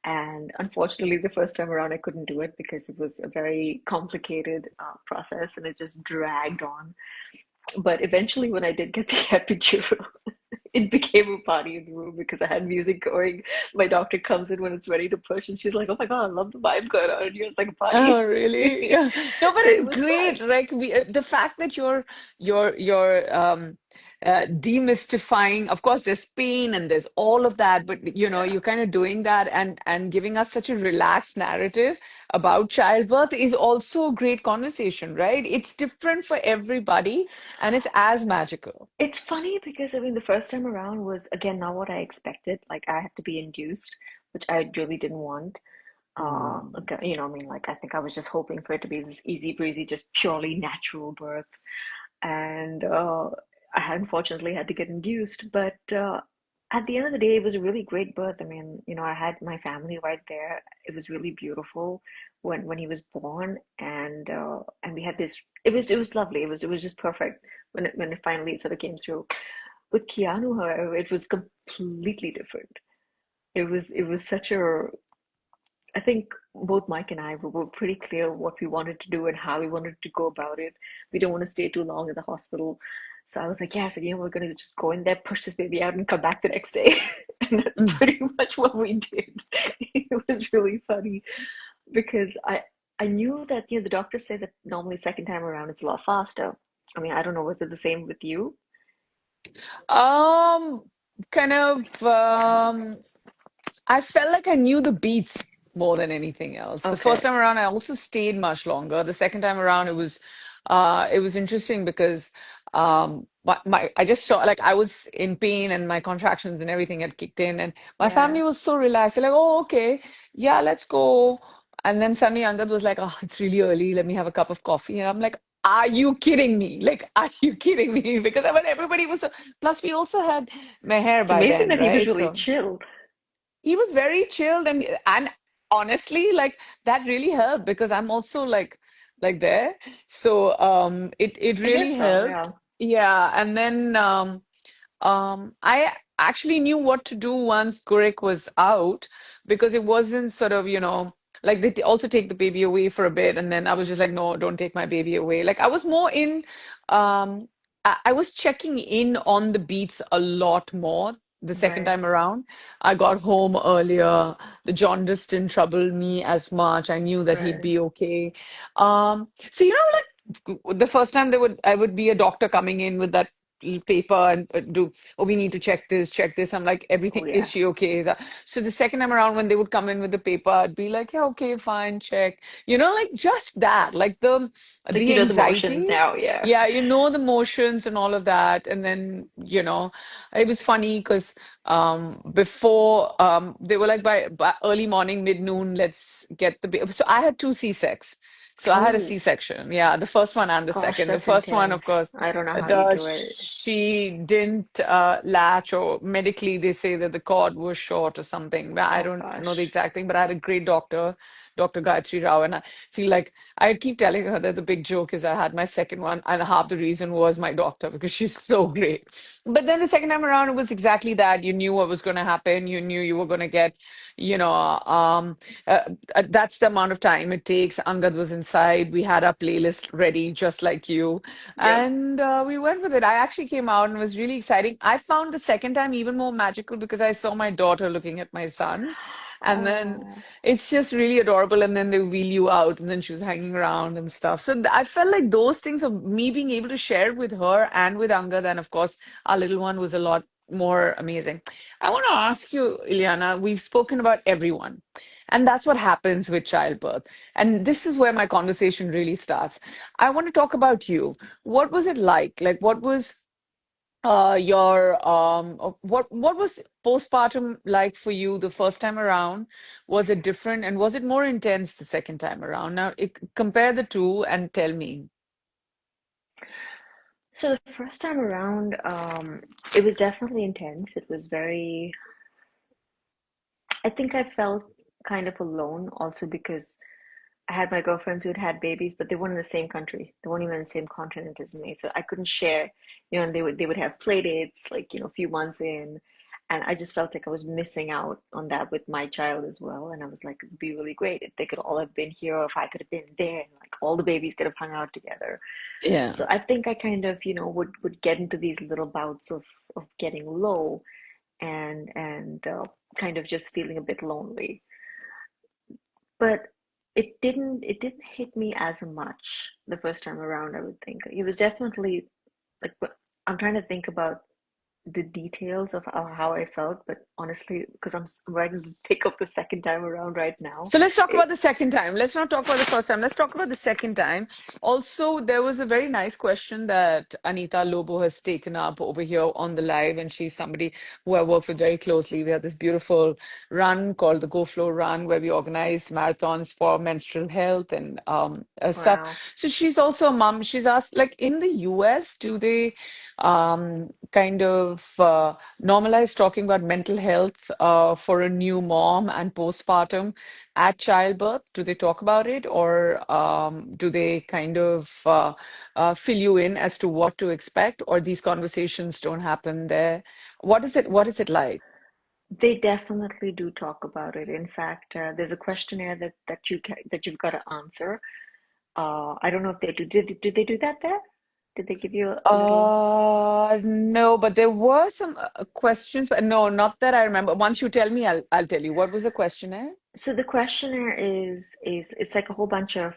[SPEAKER 1] And unfortunately, the first time around, I couldn't do it because it was a very complicated process and it just dragged on. But eventually, when I did get the epidural, it became a party in the room because I had music going. My doctor comes in when it's ready to push, and she's like, "Oh my God, I love the vibe going on." And it's like a
[SPEAKER 2] Oh,
[SPEAKER 1] party.
[SPEAKER 2] really? Yeah. No, but
[SPEAKER 1] So it
[SPEAKER 2] it's
[SPEAKER 1] was fun.
[SPEAKER 2] great. Like the fact that you're demystifying. Of course, there's pain and there's all of that, but
[SPEAKER 1] Yeah.
[SPEAKER 2] you're kind of doing that and giving us such a relaxed narrative about childbirth is also a great conversation, right? It's different for everybody, and it's as magical.
[SPEAKER 1] It's funny because I mean, the first time around was again not what I expected. Like I had to be induced, which I really didn't want.
[SPEAKER 2] Mm.
[SPEAKER 1] Okay, I mean, like I think I was just hoping for it to be this easy breezy, just purely natural birth. And I unfortunately had to get induced. But at the end of the day, it was a really great birth. I mean, I had my family right there. It was really beautiful when he was born, and we had this. It was lovely. It was just perfect when it finally sort of came through. With Keanu, however, it was completely different. It was such a I think both Mike and I were pretty clear what we wanted to do and how we wanted to go about it. We don't want to stay too long at the hospital. So I was like, yeah, so we're gonna just go in there, push this baby out, and come back the next day. And that's pretty much what we did. It was really funny because I knew that the doctors say that normally second time around it's a lot faster. I mean, I don't know, was it the same with you?
[SPEAKER 2] Um, kind of. I felt like I knew the beats more than anything else. The first
[SPEAKER 1] Okay,
[SPEAKER 2] time around, I also stayed much longer. The second time around, it was interesting because I just saw like I was in pain and my contractions and everything had kicked in, and my
[SPEAKER 1] yeah.
[SPEAKER 2] family was so relaxed. They're like, "Oh, okay, yeah, let's go." And then suddenly Angad was like, "Oh, it's really early. Let me have a cup of coffee." And I'm like, "Are you kidding me? Like, are you kidding me?" Because I mean, everybody was so. Plus, we also had Meher
[SPEAKER 1] It's
[SPEAKER 2] by
[SPEAKER 1] amazing
[SPEAKER 2] then,
[SPEAKER 1] that he was
[SPEAKER 2] right?
[SPEAKER 1] really
[SPEAKER 2] So.
[SPEAKER 1] chill.
[SPEAKER 2] He was very chilled and honestly like that really helped because I'm also like there. So it
[SPEAKER 1] I
[SPEAKER 2] really
[SPEAKER 1] guess so,
[SPEAKER 2] helped.
[SPEAKER 1] yeah.
[SPEAKER 2] Yeah, and then I actually knew what to do once Gurek was out because it wasn't sort of, like they also take the baby away for a bit, and then I was just like, no, don't take my baby away. Like I was more in, I was checking in on the beats a lot more the second
[SPEAKER 1] Right,
[SPEAKER 2] time around. I got home earlier. The jaundice didn't trouble me as much. I knew that he'd
[SPEAKER 1] right.
[SPEAKER 2] be okay. So like the first time I would be a doctor coming in with that paper and oh, we need to check this. I'm like,
[SPEAKER 1] Oh
[SPEAKER 2] everything, is
[SPEAKER 1] yeah.
[SPEAKER 2] she okay? So the second time around when they would come in with the paper, I'd be like, yeah, okay, fine, check. Like just that, like the
[SPEAKER 1] Like
[SPEAKER 2] the
[SPEAKER 1] the motions
[SPEAKER 2] anxiety.
[SPEAKER 1] now, yeah.
[SPEAKER 2] Yeah, the motions and all of that. And then, it was funny because before they were like by early morning, mid-noon, let's get the baby. So I had two C-sects. So I had a
[SPEAKER 1] Oh,
[SPEAKER 2] C-section. Yeah, the first one and the
[SPEAKER 1] gosh,
[SPEAKER 2] second. The
[SPEAKER 1] that's
[SPEAKER 2] first one, of
[SPEAKER 1] intense.
[SPEAKER 2] course,
[SPEAKER 1] I don't know how you do it.
[SPEAKER 2] she didn't latch, or medically they say that the cord was short or something. But I
[SPEAKER 1] Oh
[SPEAKER 2] don't know the
[SPEAKER 1] gosh.
[SPEAKER 2] exact thing, but I had a great doctor, Dr. Gayatri Rao, and I feel like I keep telling her that the big joke is I had my second one, and half the reason was my doctor because she's so great. But then the second time around, it was exactly that. You knew what was going to happen. You knew you were going to get, you know, um, uh, that's the amount of time it takes. Angad was inside. We had our playlist ready, just like you.
[SPEAKER 1] Yep.
[SPEAKER 2] And we went with it. I actually came out and it was really exciting. I found the second time even more magical because I saw my daughter looking at my son. And then
[SPEAKER 1] Oh,
[SPEAKER 2] it's just really adorable. And then they wheel you out, and then she was hanging around and stuff. So I felt like those things of me being able to share with her and with Angad, and of course, our little one was a lot more amazing. I want to ask you, Ileana, we've spoken about everyone. And that's what happens with childbirth. And this is where my conversation really starts. I want to talk about you. What was it like? Like, what was what was postpartum like for you the first time around? Was it different, and was it more intense the second time around? Now, compare the two and tell me.
[SPEAKER 1] so the first time around, it was definitely intense. It was very, I think I felt kind of alone also because I had my girlfriends who had had babies, but they weren't in the same country. They weren't even in the same continent as me. So I couldn't share, and they would have play dates like, a few months in. And I just felt like I was missing out on that with my child as well. And I was like, it'd be really great if they could all have been here, or if I could have been there, and like all the babies could have hung out together.
[SPEAKER 2] Yeah.
[SPEAKER 1] So I think I kind of, would get into these little bouts of getting low and kind of just feeling a bit lonely. But it didn't hit me as much the first time around, I would think. It was definitely like, but I'm trying to think about the details of how I felt, but honestly, because I'm right in the thick of the second time around right now.
[SPEAKER 2] So let's talk
[SPEAKER 1] it,
[SPEAKER 2] about the second time. Let's not talk about the first time. Let's talk about the second time. Also, there was a very nice question that Anita Lobo has taken up over here on the live, and she's somebody who I work with very closely. We have this beautiful run called the Go Flow Run, where we organize marathons for menstrual health and stuff.
[SPEAKER 1] wow.
[SPEAKER 2] So she's also a mom. She's asked, like in the US, do they kind of normalize talking about mental health for a new mom and postpartum at childbirth? Do they talk about it, or do they kind of fill you in as to what to expect, or these conversations don't happen there? What is it? What is it like?
[SPEAKER 1] They definitely do talk about it. In fact, there's a questionnaire that you've got to answer. I don't know if they do. Did they do that there? Did they give you a little?
[SPEAKER 2] No, but there were some questions, but no, not that I remember. Once you tell me, I'll tell you. What was the questionnaire?
[SPEAKER 1] So the questionnaire is it's like a whole bunch of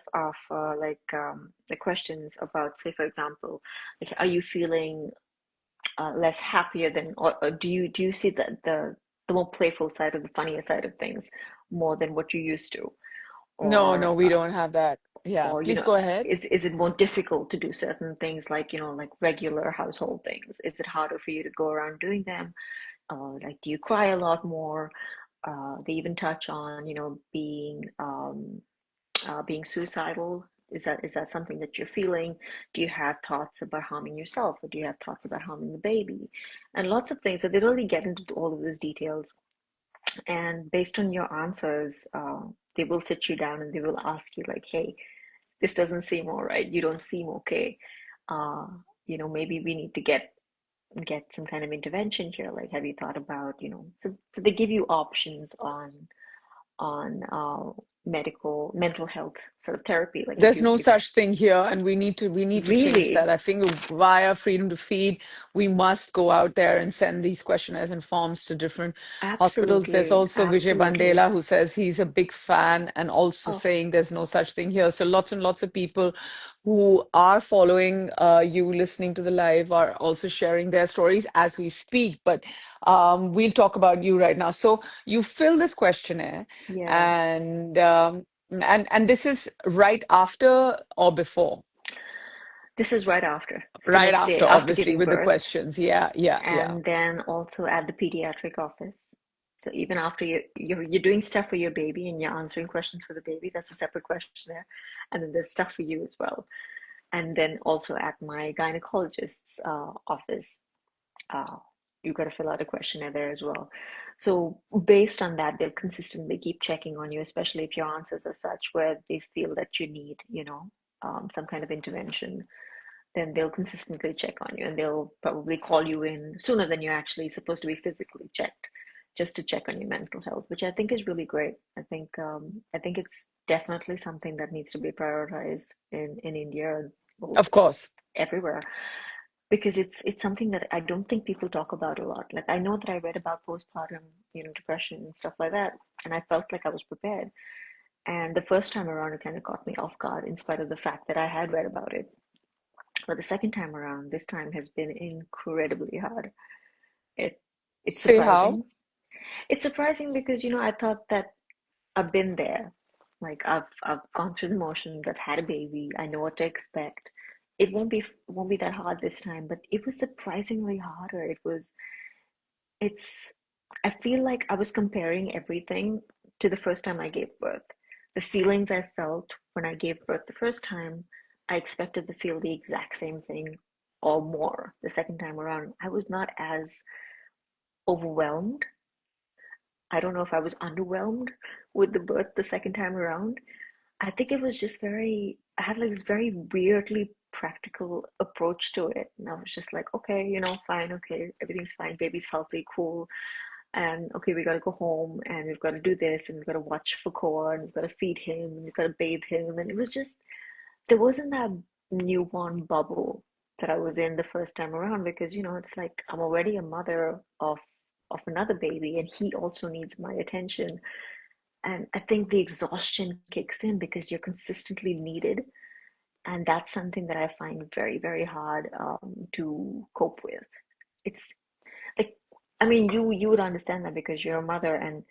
[SPEAKER 1] like the questions about, say, for example, like, are you feeling less happier than, or do you see the more playful side, or the funnier side of things more than what you used to,
[SPEAKER 2] No, no,
[SPEAKER 1] or
[SPEAKER 2] we don't have that. Yeah,
[SPEAKER 1] or
[SPEAKER 2] please go ahead.
[SPEAKER 1] is it more difficult to do certain things, like, like regular household things? Is it harder for you to go around doing them? Like, do you cry a lot more? They even touch on, being suicidal. Is that something that you're feeling? Do you have thoughts about harming yourself, or do you have thoughts about harming the baby? And lots of things. So they really get into all of those details. And based on your answers, they will sit you down and they will ask you, like, hey, this doesn't seem all right. You don't seem okay. Uh, maybe we need to get some kind of intervention here. Like, have you thought about, so they give you options on medical mental health sort of therapy. Like, if
[SPEAKER 2] There's
[SPEAKER 1] you
[SPEAKER 2] no
[SPEAKER 1] if you
[SPEAKER 2] such thing here, and we need to change that.
[SPEAKER 1] really,
[SPEAKER 2] I think via Freedom to Feed, we must go out there and send these questionnaires and forms to different hospitals. There's
[SPEAKER 1] absolutely,
[SPEAKER 2] also Vijay
[SPEAKER 1] absolutely.
[SPEAKER 2] Bandela who says he's a big fan and also
[SPEAKER 1] Oh,
[SPEAKER 2] saying there's no such thing here. So lots and lots of people who are following you, listening to the live, are also sharing their stories as we speak. But we'll talk about you right now. So you fill this questionnaire,
[SPEAKER 1] yeah.
[SPEAKER 2] and and this is right after or before?
[SPEAKER 1] This is right after. It's the
[SPEAKER 2] Right
[SPEAKER 1] next day
[SPEAKER 2] after,
[SPEAKER 1] after
[SPEAKER 2] obviously,
[SPEAKER 1] giving
[SPEAKER 2] with the
[SPEAKER 1] birth.
[SPEAKER 2] questions. Yeah, yeah, yeah.
[SPEAKER 1] And then also at the pediatric office. So even after you're doing stuff for your baby and you're answering questions for the baby, that's a separate questionnaire. And then there's stuff for you as well. And then also at my gynecologist's office, uh, you've got to fill out a questionnaire there as well. So based on that, they'll consistently keep checking on you, especially if your answers are such where they feel that you need, some kind of intervention. Then they'll consistently check on you, and they'll probably call you in sooner than you're actually supposed to be physically checked, just to check on your mental health, which I think is really great. I think it's definitely something that needs to be prioritized in India, well,
[SPEAKER 2] Of course.
[SPEAKER 1] everywhere, because it's something that I don't think people talk about a lot. Like, I know that I read about postpartum, depression and stuff like that, and I felt like I was prepared. And the first time around, it kind of caught me off guard, in spite of the fact that I had read about it. But the second time around, this time has been incredibly hard. It it's
[SPEAKER 2] Say how?
[SPEAKER 1] surprising. It's surprising because, I thought that I've been there. Like, I've gone through the motions, I've had a baby, I know what to expect. It won't be that hard this time, but it was surprisingly harder. It's I feel like I was comparing everything to the first time I gave birth. The feelings I felt when I gave birth the first time, I expected to feel the exact same thing or more the second time around. I was not as overwhelmed, I don't know if I was underwhelmed with the birth the second time around. I think it was just I had like this very weirdly practical approach to it. And I was just like, okay, fine, okay, everything's fine, baby's healthy, cool. And okay, we gotta go home and we've got to do this and we've got to watch for core and we've got to feed him and we've got to bathe him. And it was just, there wasn't that newborn bubble that I was in the first time around because, it's like I'm already a mother of another baby and he also needs my attention. And I think the exhaustion kicks in because you're consistently needed. And that's something that I find very, very hard to cope with. It's like, I mean, you would understand that because you're a mother and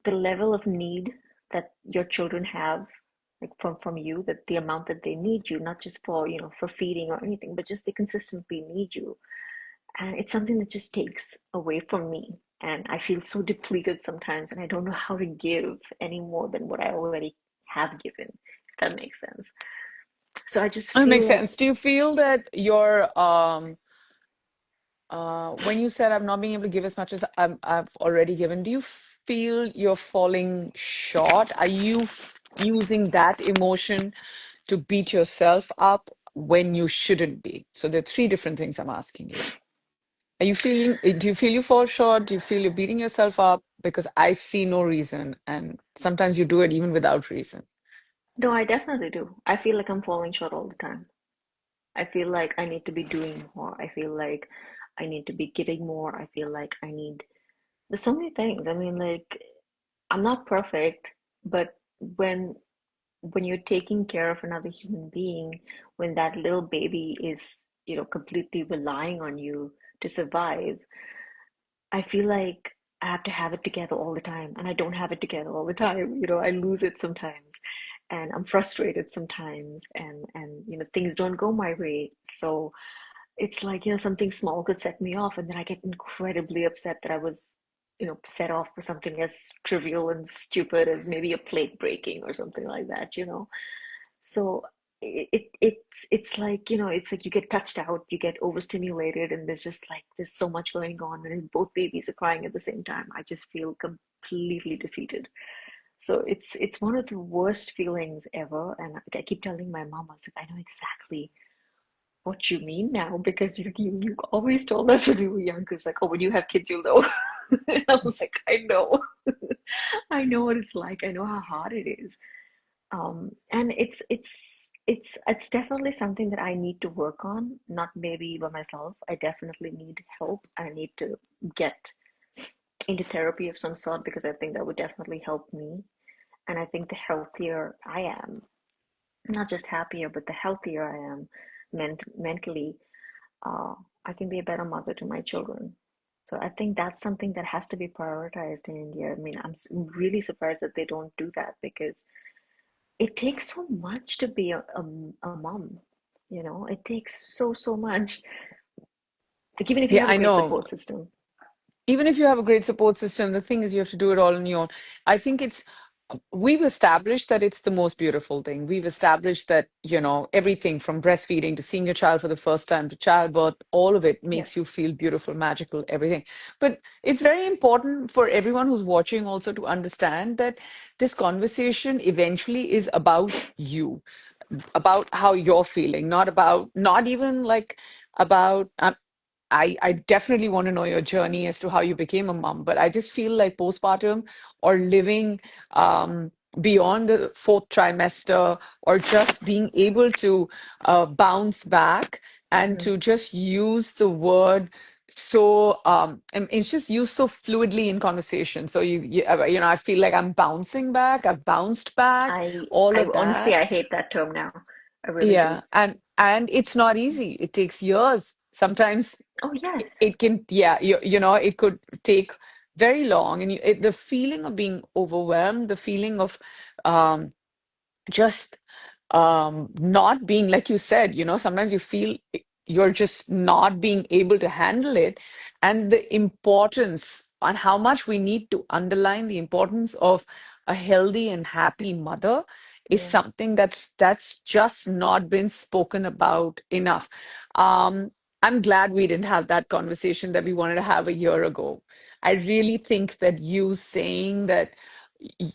[SPEAKER 1] the level of need that your children have, like from you, that the amount that they need you, not just for, for feeding or anything, but just they consistently need you. And it's something that just takes away from me. And I feel so depleted sometimes, and I don't know how to give any more than what I already have given, if that makes sense. So I just
[SPEAKER 2] It
[SPEAKER 1] feel
[SPEAKER 2] makes
[SPEAKER 1] like,
[SPEAKER 2] sense. Do you feel that when you said I'm not being able to give as much as I've already given, do you feel you're falling short? Are you using that emotion to beat yourself up when you shouldn't be? So there are three different things I'm asking you. Do you feel you fall short? Do you feel you're beating yourself up? Because I see no reason, and sometimes you do it even without reason.
[SPEAKER 1] no, I definitely do. I feel like I'm falling short all the time. I feel like I need to be doing more. I feel like I need to be giving more. I feel like there's so many things. I mean, like, I'm not perfect, but when when you're taking care of another human being, when that little baby is, completely relying on you to survive, I feel like I have to have it together all the time, and I don't have it together all the time. I lose it sometimes, and I'm frustrated sometimes, and things don't go my way. So it's like, something small could set me off, and then I get incredibly upset that I was, set off for something as trivial and stupid as maybe a plate breaking or something like that. So it's like, it's like you get touched out, you get overstimulated, and there's so much going on, and if both babies are crying at the same time, I just feel completely defeated. So it's one of the worst feelings ever, and I keep telling my mom, I was like, I know exactly what you mean now because you always told us when we were younger, it's like, oh, when you have kids, you'll know. And I'm like, I know. I know what it's like. I know how hard it is. And it's definitely something that I need to work on, not maybe by myself. I definitely need help. I need to get into therapy of some sort because I think that would definitely help me. And I think the healthier I am, not just happier, but the healthier I am mentally, uh, I can be a better mother to my children. So I think that's something that has to be prioritized in India. I mean, really surprised that they don't do that because it takes so much to be a mom. It takes so much. Like even if you
[SPEAKER 2] Yeah,
[SPEAKER 1] have a
[SPEAKER 2] I
[SPEAKER 1] great
[SPEAKER 2] know.
[SPEAKER 1] support system.
[SPEAKER 2] Even if you have a great support system, the thing is you have to do it all on your own. I think we've established that it's the most beautiful thing. We've established that, everything from breastfeeding to seeing your child for the first time to childbirth, all of it makes you
[SPEAKER 1] Yes.
[SPEAKER 2] feel beautiful, magical, everything. But it's very important for everyone who's watching also to understand that this conversation eventually is about you, about how you're feeling, not even like about, I definitely want to know your journey as to how you became a mom, but I just feel like postpartum or living beyond the fourth trimester or just being able to bounce back and
[SPEAKER 1] Hmm.
[SPEAKER 2] to just use the word so and it's just used so fluidly in conversation. So I feel like I'm bouncing back, I've bounced back,
[SPEAKER 1] I
[SPEAKER 2] all
[SPEAKER 1] I
[SPEAKER 2] of
[SPEAKER 1] honestly
[SPEAKER 2] that.
[SPEAKER 1] I hate that term now. I really do.
[SPEAKER 2] Yeah, and it's not easy. It takes years. Sometimes
[SPEAKER 1] Oh yes.
[SPEAKER 2] it can, yeah, it could take very long, and the feeling of being overwhelmed, the feeling of um, just not being, like you said, sometimes you feel you're just not being able to handle it. And the importance on how much we need to underline the importance of a healthy and happy mother is
[SPEAKER 1] Yeah.
[SPEAKER 2] something that's just not been spoken about enough. Um, I'm glad we didn't have that conversation that we wanted to have a year ago. I really think that you saying that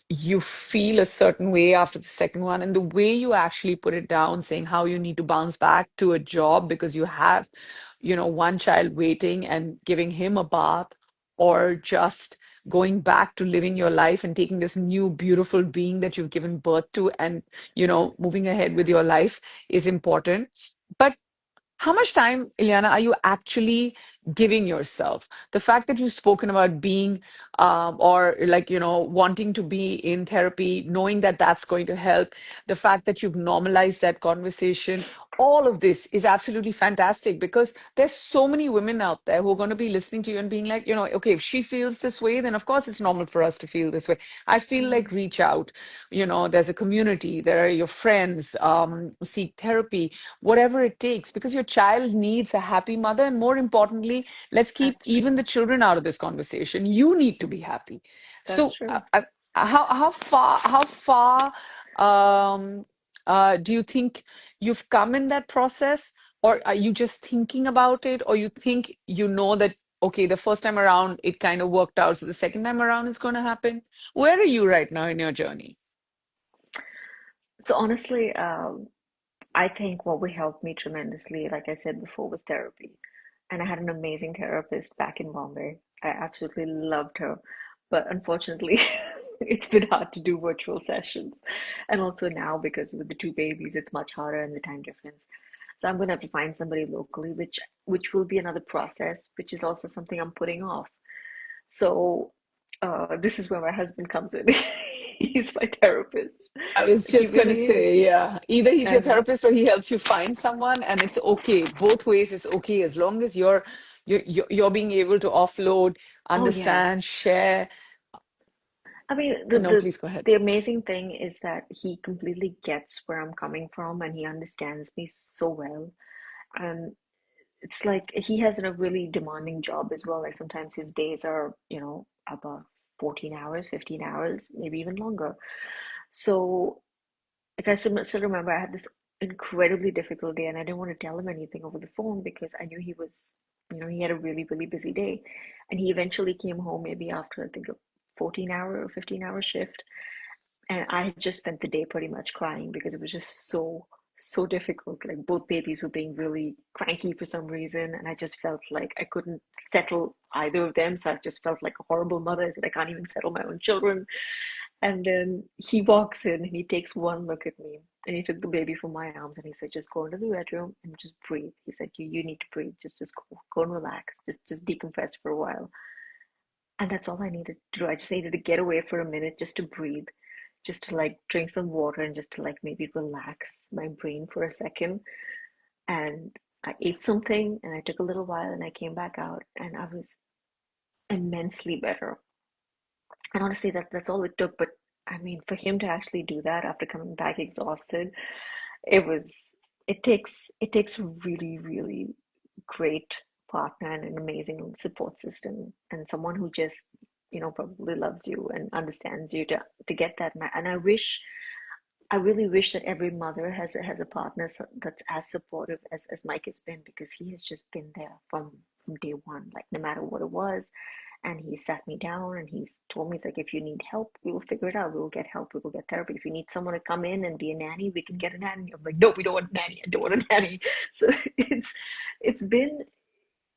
[SPEAKER 2] you feel a certain way after the second one, and the way you actually put it down, saying how you need to bounce back to a job because you have, one child waiting and giving him a bath, or just going back to living your life and taking this new beautiful being that you've given birth to and, moving ahead with your life is important. But how much time, Ileana, are you actually giving yourself? The fact that you've spoken about being, or like, wanting to be in therapy, knowing that that's going to help, the fact that you've normalized that conversation, all of this is absolutely fantastic because there's so many women out there who are going to be listening to you and being like, okay, if she feels this way, then of course it's normal for us to feel this way. I feel like
[SPEAKER 1] Mm,
[SPEAKER 2] reach out. There's a community, there are your friends, seek therapy, whatever it takes, because your child needs a happy mother. And more importantly, let's keep
[SPEAKER 1] that's
[SPEAKER 2] even
[SPEAKER 1] true.
[SPEAKER 2] the children out of this conversation. You need to be happy.
[SPEAKER 1] That's
[SPEAKER 2] So,
[SPEAKER 1] true.
[SPEAKER 2] how far um, do you think you've come in that process, or are you just thinking about it, or you think that okay, the first time around it kind of worked out, so the second time around it's going to happen? Where are you right now in your journey?
[SPEAKER 1] So honestly, I think what would help me tremendously, like I said before, was therapy. And I had an amazing therapist back in Bombay. I absolutely loved her. But unfortunately, it's been hard to do virtual sessions. And also now, because with the two babies, it's much harder and the time difference. So I'm going to have to find somebody locally, which will be another process, which is also something I'm putting off. So this is where my husband comes in. He's my therapist.
[SPEAKER 2] I was
[SPEAKER 1] He
[SPEAKER 2] just going to
[SPEAKER 1] really is.
[SPEAKER 2] say, yeah, either he's your
[SPEAKER 1] And
[SPEAKER 2] therapist or he helps you find someone, and it's okay. Both ways it's okay as long as you're being able to offload,
[SPEAKER 1] oh,
[SPEAKER 2] understand,
[SPEAKER 1] yes.
[SPEAKER 2] share.
[SPEAKER 1] I mean,
[SPEAKER 2] No, please go ahead.
[SPEAKER 1] the amazing thing is that he completely gets where I'm coming from and he understands me so well. And it's like he has a really demanding job as well. Like sometimes his days are, about 14 hours, 15 hours, maybe even longer. So, like I still remember I had this incredibly difficult day and I didn't want to tell him anything over the phone because I knew he was, he had a really, really busy day. And he eventually came home maybe after I think a 14-hour or 15-hour shift. And I had just spent the day pretty much crying because it was just so difficult. Like both babies were being really cranky for some reason, and I just felt like I couldn't settle either of them. So I just felt like a horrible mother. I said, I can't even settle my own children. And then he walks in and he takes one look at me and he took the baby from my arms and he said, just go into the bedroom and just breathe. He said, you need to breathe. Just go and relax. Just decompress for a while. And that's all I needed to do. I just needed to get away for a minute just to breathe, just to like drink some water and just to like maybe relax my brain for a second. And I ate something and I took a little while and I came back out and I was immensely better. And honestly, that's all it took. But I mean, for him to actually do that after coming back exhausted, it was it takes a really, really great partner and an amazing support system and someone who just, probably loves you and understands you to get that. And I really wish that every mother has a partner that's as supportive as Mike has been because he has just been there from day one, like no matter what it was. And he sat me down and he's told me, he's like, if you need help, we will figure it out. We will get help. We will get therapy. If you need someone to come in and be a nanny, we can get a nanny. I'm like, no, we don't want a nanny. I don't want a nanny. So it's been,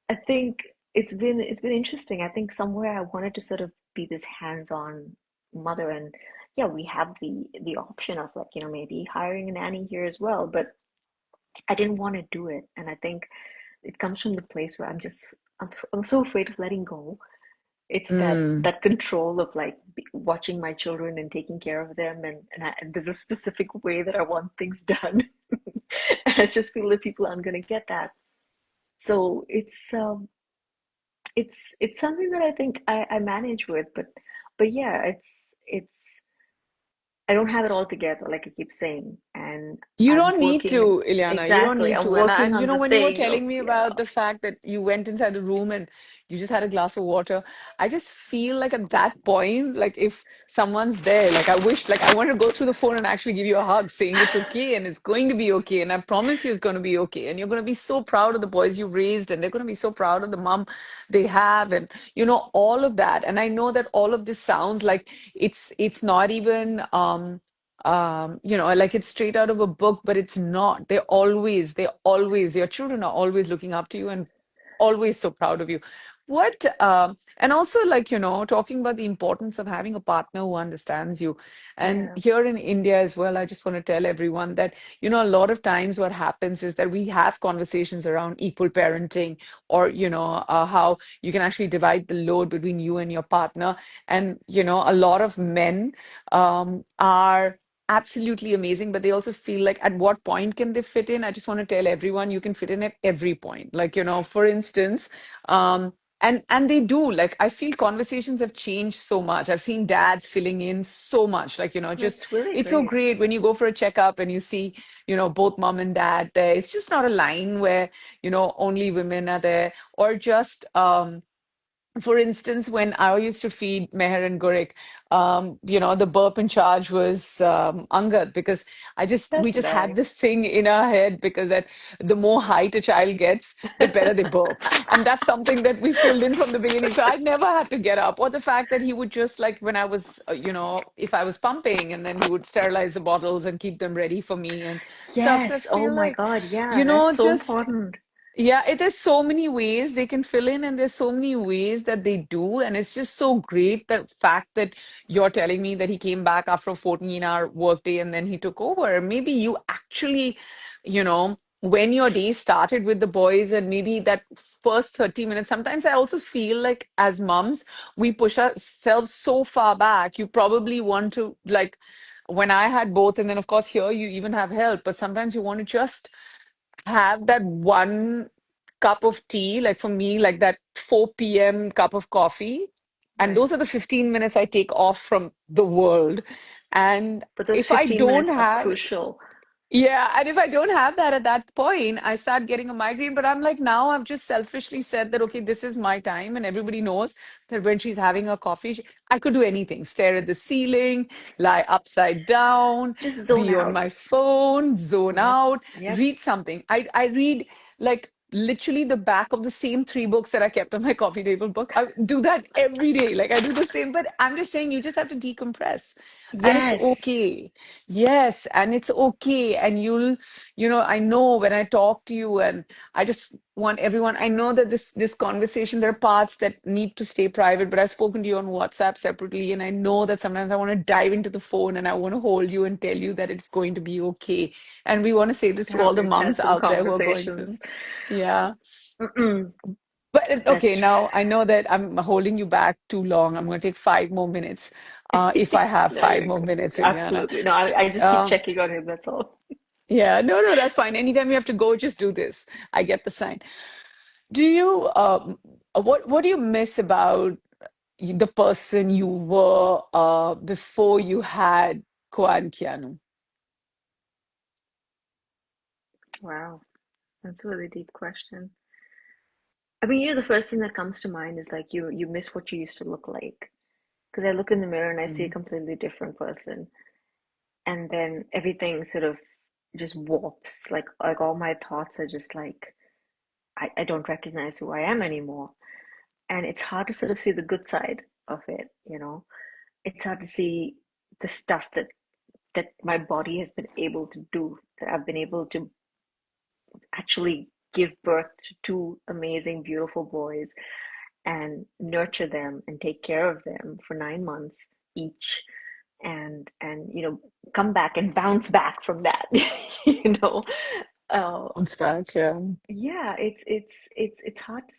[SPEAKER 1] I think it's been interesting. I think somewhere I wanted to sort of be this hands-on mother, and yeah, we have the option of like, maybe hiring a nanny here as well, but I didn't want to do it. And I think it comes from the place where I'm so afraid of letting go. It's that
[SPEAKER 2] Mm.
[SPEAKER 1] that control of like watching my children and taking care of them, and there's a specific way that I want things done. And I just feel that people aren't going to get that. So it's something that I think I manage with, but yeah, it's I don't have it all together, like I keep saying, and
[SPEAKER 2] You
[SPEAKER 1] I'm
[SPEAKER 2] don't need
[SPEAKER 1] working
[SPEAKER 2] to, Ileana. You don't
[SPEAKER 1] exactly.
[SPEAKER 2] need
[SPEAKER 1] I'm
[SPEAKER 2] to.
[SPEAKER 1] working
[SPEAKER 2] And
[SPEAKER 1] on the
[SPEAKER 2] when you were
[SPEAKER 1] thing of
[SPEAKER 2] telling me
[SPEAKER 1] yeah,
[SPEAKER 2] about the fact that you went inside the room and you just had a glass of water. I just feel like at that point, like if someone's there, like I wish, like I want to go through the phone and actually give you a hug saying it's okay and it's going to be okay. And I promise you it's going to be okay. And you're going to be so proud of the boys you raised and they're going to be so proud of the mom they have and all of that. And I know that all of this sounds like it's not even like it's straight out of a book, but it's not. They always, your children are always looking up to you and always so proud of you. And also like, talking about the importance of having a partner who understands you. And
[SPEAKER 1] Yeah,
[SPEAKER 2] here in India as well, I just want to tell everyone that, a lot of times what happens is that we have conversations around equal parenting or, how you can actually divide the load between you and your partner. And, a lot of men are absolutely amazing, but they also feel like at what point can they fit in? I just want to tell everyone you can fit in at every point. Like, for instance, and they do. Like, I feel conversations have changed so much. I've seen dads filling in so much. Like, just
[SPEAKER 1] that's really
[SPEAKER 2] it's so
[SPEAKER 1] great.
[SPEAKER 2] great when you go for a checkup and you see, both mom and dad there. It's just not a line where, only women are there, or just for instance, when I used to feed Meher and Gurik, the burp in charge was Angad because we
[SPEAKER 1] That's
[SPEAKER 2] just had
[SPEAKER 1] nice.
[SPEAKER 2] this thing in our head because that the more height a child gets, the better they burp. And that's something that we filled in from the beginning. So I never had to get up. Or the fact that he would just like when I was, if I was pumping and then he would sterilize the bottles and keep them ready for me and stuff. So I
[SPEAKER 1] Yes. Oh
[SPEAKER 2] feel
[SPEAKER 1] my
[SPEAKER 2] like,
[SPEAKER 1] God. Yeah, that's so
[SPEAKER 2] just
[SPEAKER 1] important.
[SPEAKER 2] yeah, there's so many ways they can fill in, and there's so many ways that they do. And it's just so great the fact that you're telling me that he came back after a 14-hour workday and then he took over. Maybe you actually, when your day started with the boys and maybe that first 30 minutes, sometimes I also feel like as moms, we push ourselves so far back. You probably want to, like, when I had both, and then of course here you even have help, but sometimes you want to just have that one cup of tea, like for me, like that 4 p.m. cup of coffee. And
[SPEAKER 1] Right.
[SPEAKER 2] those are the 15 minutes I take off from the world. And
[SPEAKER 1] But those
[SPEAKER 2] if I
[SPEAKER 1] 15
[SPEAKER 2] don't
[SPEAKER 1] minutes are
[SPEAKER 2] have
[SPEAKER 1] crucial.
[SPEAKER 2] yeah, and if I don't have that at that point, I start getting a migraine. But I'm like, now I've just selfishly said that, okay, this is my time. And everybody knows that when she's having a coffee, I could do anything, stare at the ceiling, lie upside down,
[SPEAKER 1] Just zone
[SPEAKER 2] be on
[SPEAKER 1] out.
[SPEAKER 2] my phone, zone
[SPEAKER 1] Yep.
[SPEAKER 2] out,
[SPEAKER 1] Yep.
[SPEAKER 2] read something. I read like literally the back of the same three books that I kept on my coffee table book. I do that every day. Like I do the same, but I'm just saying you just have to decompress. And it's
[SPEAKER 1] Yes.
[SPEAKER 2] okay. Yes, and it's okay. And I know when I talk to you, and I just want everyone, I know that this conversation, there are parts that need to stay private, but I've spoken to you on WhatsApp separately, and I know that sometimes I want to dive into the phone and I want to hold you and tell you that it's going to be okay. And we want to say this to
[SPEAKER 1] Yeah,
[SPEAKER 2] all the
[SPEAKER 1] we've had
[SPEAKER 2] moms
[SPEAKER 1] some
[SPEAKER 2] out there who are going
[SPEAKER 1] conversations.
[SPEAKER 2] through. Yeah.
[SPEAKER 1] Mm-mm.
[SPEAKER 2] But okay,
[SPEAKER 1] That's
[SPEAKER 2] now I know that I'm holding you back too long. I'm going to take 5 more minutes, if I have
[SPEAKER 1] no,
[SPEAKER 2] five
[SPEAKER 1] you're
[SPEAKER 2] more
[SPEAKER 1] good.
[SPEAKER 2] minutes, Ileana.
[SPEAKER 1] Absolutely. No, I just keep checking on him, that's all.
[SPEAKER 2] Yeah, no, no, that's fine. Anytime you have to go, just do this. I get the sign. Do you, what do you miss about the person you were before you had Kuan Kianu?
[SPEAKER 1] Wow, that's a really deep question. I mean, the first thing that comes to mind is like you miss what you used to look like. Because I look in the mirror and I see a
[SPEAKER 2] Mm.
[SPEAKER 1] completely different person. And then everything sort of just warps. Like all my thoughts are just like I don't recognize who I am anymore. And it's hard to sort of see the good side of it. It's hard to see the stuff that my body has been able to do, that I've been able to actually give birth to two amazing, beautiful boys and nurture them and take care of them for 9 months each and come back and bounce back from that. you know uh,
[SPEAKER 2] Bounce back, yeah.
[SPEAKER 1] yeah, it's hard to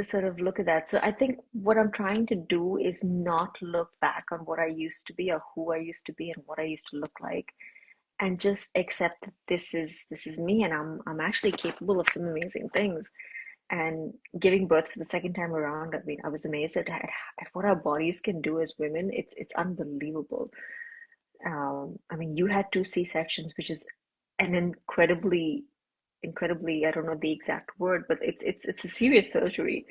[SPEAKER 1] sort of look at that. So I think what I'm trying to do is not look back on what I used to be or who I used to be and what I used to look like, and just accept that this is me, and I'm actually capable of some amazing things. And giving birth for the second time around, I mean, I was amazed at what our bodies can do as women. It's unbelievable. I mean, you had two C-sections, which is an incredibly, incredibly, I don't know the exact word, but it's a serious surgery.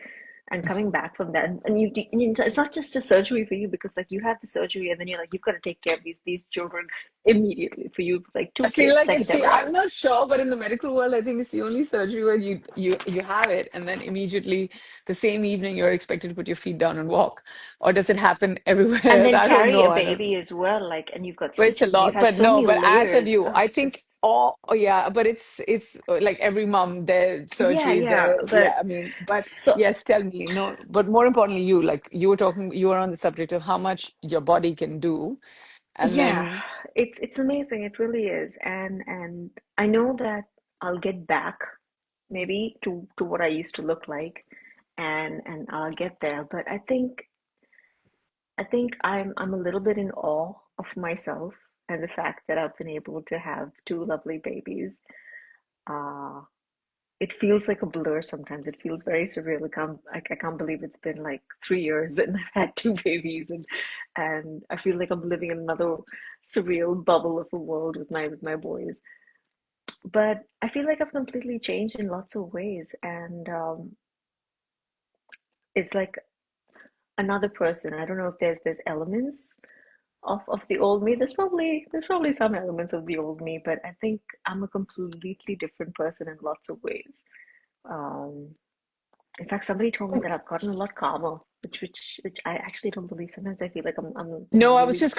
[SPEAKER 1] And coming back from that, and it's not just a surgery for you because like you have the surgery and then you're like you've got to take care of these children immediately. For you, it's like
[SPEAKER 2] I
[SPEAKER 1] two
[SPEAKER 2] feel
[SPEAKER 1] kids,
[SPEAKER 2] like
[SPEAKER 1] second
[SPEAKER 2] it's
[SPEAKER 1] time
[SPEAKER 2] the,
[SPEAKER 1] around.
[SPEAKER 2] I'm not sure, but in the medical world, I think it's the only surgery where you have it, and then immediately the same evening you're expected to put your feet down and walk. Or does it happen everywhere
[SPEAKER 1] And
[SPEAKER 2] else?
[SPEAKER 1] then
[SPEAKER 2] I don't
[SPEAKER 1] carry a
[SPEAKER 2] know. I don't.
[SPEAKER 1] baby as well, like, and you've got
[SPEAKER 2] But it's a
[SPEAKER 1] stitches and you've
[SPEAKER 2] lot.
[SPEAKER 1] had
[SPEAKER 2] But
[SPEAKER 1] so
[SPEAKER 2] no,
[SPEAKER 1] many
[SPEAKER 2] but as have
[SPEAKER 1] layers.
[SPEAKER 2] you,
[SPEAKER 1] Oh,
[SPEAKER 2] I
[SPEAKER 1] it's
[SPEAKER 2] think
[SPEAKER 1] just
[SPEAKER 2] all, oh yeah, but it's like every mom, their
[SPEAKER 1] yeah,
[SPEAKER 2] surgery is
[SPEAKER 1] yeah.
[SPEAKER 2] there.
[SPEAKER 1] But
[SPEAKER 2] Yeah, I mean, but
[SPEAKER 1] so
[SPEAKER 2] yes, tell me, no, but more importantly, you, like you were talking, you were on the subject of how much your body can do. And
[SPEAKER 1] yeah,
[SPEAKER 2] then,
[SPEAKER 1] it's amazing. It really is. And I know that I'll get back maybe to what I used to look like, and I'll get there. But I think I'm a little bit in awe of myself and the fact that I've been able to have two lovely babies. Uh, it feels like a blur sometimes. It feels very surreal. I can't believe it's been like 3 years and I've had two babies, and I feel like I'm living in another surreal bubble of a world with my boys. But I feel like I've completely changed in lots of ways, and it's like another person. I don't know if there's elements of the old me. There's probably some elements of the old me, but I think I'm a completely different person in lots of ways. Um, in fact, somebody told me that I've gotten a lot calmer, which I actually don't believe. Sometimes I feel like I'm
[SPEAKER 2] no,
[SPEAKER 1] really.
[SPEAKER 2] I was just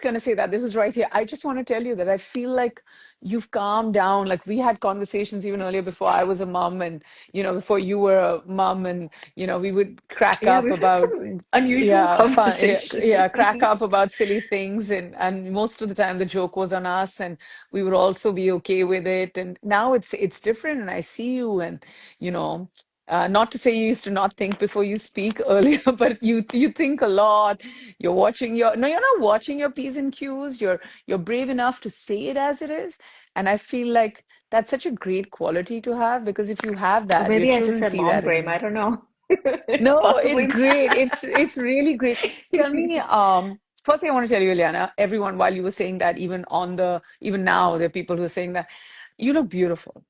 [SPEAKER 2] gonna say that this was right here. I just want to tell you that I feel like you've calmed down. Like we had conversations even earlier before I was a mom and, before you were a mom and, we would crack
[SPEAKER 1] Yeah,
[SPEAKER 2] up
[SPEAKER 1] we've had
[SPEAKER 2] about,
[SPEAKER 1] some unusual
[SPEAKER 2] yeah, fun, yeah,
[SPEAKER 1] conversation.
[SPEAKER 2] yeah, crack up about silly things. And most of the time the joke was on us and we would also be okay with it. And now it's different and I see you and, you know, not to say you used to not think before you speak earlier, but you think a lot. You're watching your no, you're not watching your P's and Q's. You're brave enough to say it as it is. And I feel like that's such a great quality to have because if you have
[SPEAKER 1] Or
[SPEAKER 2] that, your
[SPEAKER 1] maybe I just
[SPEAKER 2] children
[SPEAKER 1] had
[SPEAKER 2] see
[SPEAKER 1] mom
[SPEAKER 2] that in
[SPEAKER 1] brain. I
[SPEAKER 2] you.
[SPEAKER 1] don't know. It's
[SPEAKER 2] No, it's
[SPEAKER 1] possibly
[SPEAKER 2] great.
[SPEAKER 1] that.
[SPEAKER 2] It's really great. Tell me, first thing I want to tell you, Ileana, everyone, while you were saying that, even now, there are people who are saying that you look beautiful.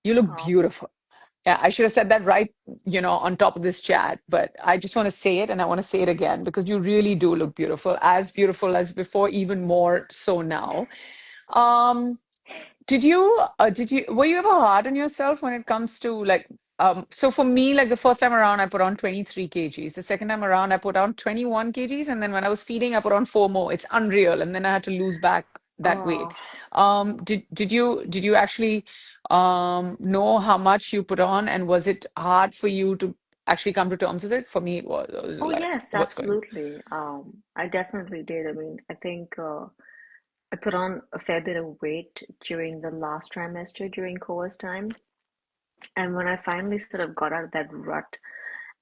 [SPEAKER 2] You look
[SPEAKER 1] Oh,
[SPEAKER 2] beautiful. Yeah, I should have said that right, on top of this chat, but I just want to say it and I want to say it again because you really do look beautiful as before, even more so now. Um, were you ever hard on yourself when it comes to like, so for me, like the first time around, I put on 23 kgs. The second time around, I put on 21 kgs. And then when I was feeding, I put on four more. It's unreal. And then I had to lose back that weight.
[SPEAKER 1] oh,
[SPEAKER 2] Did you actually, know how much you put on? And was it hard for you to actually come to terms with it? For me, it was. I was
[SPEAKER 1] oh
[SPEAKER 2] like,
[SPEAKER 1] yes,
[SPEAKER 2] what's going on?
[SPEAKER 1] absolutely. I definitely did. I mean, I think I put on a fair bit of weight during the last trimester during course time, and when I finally sort of got out of that rut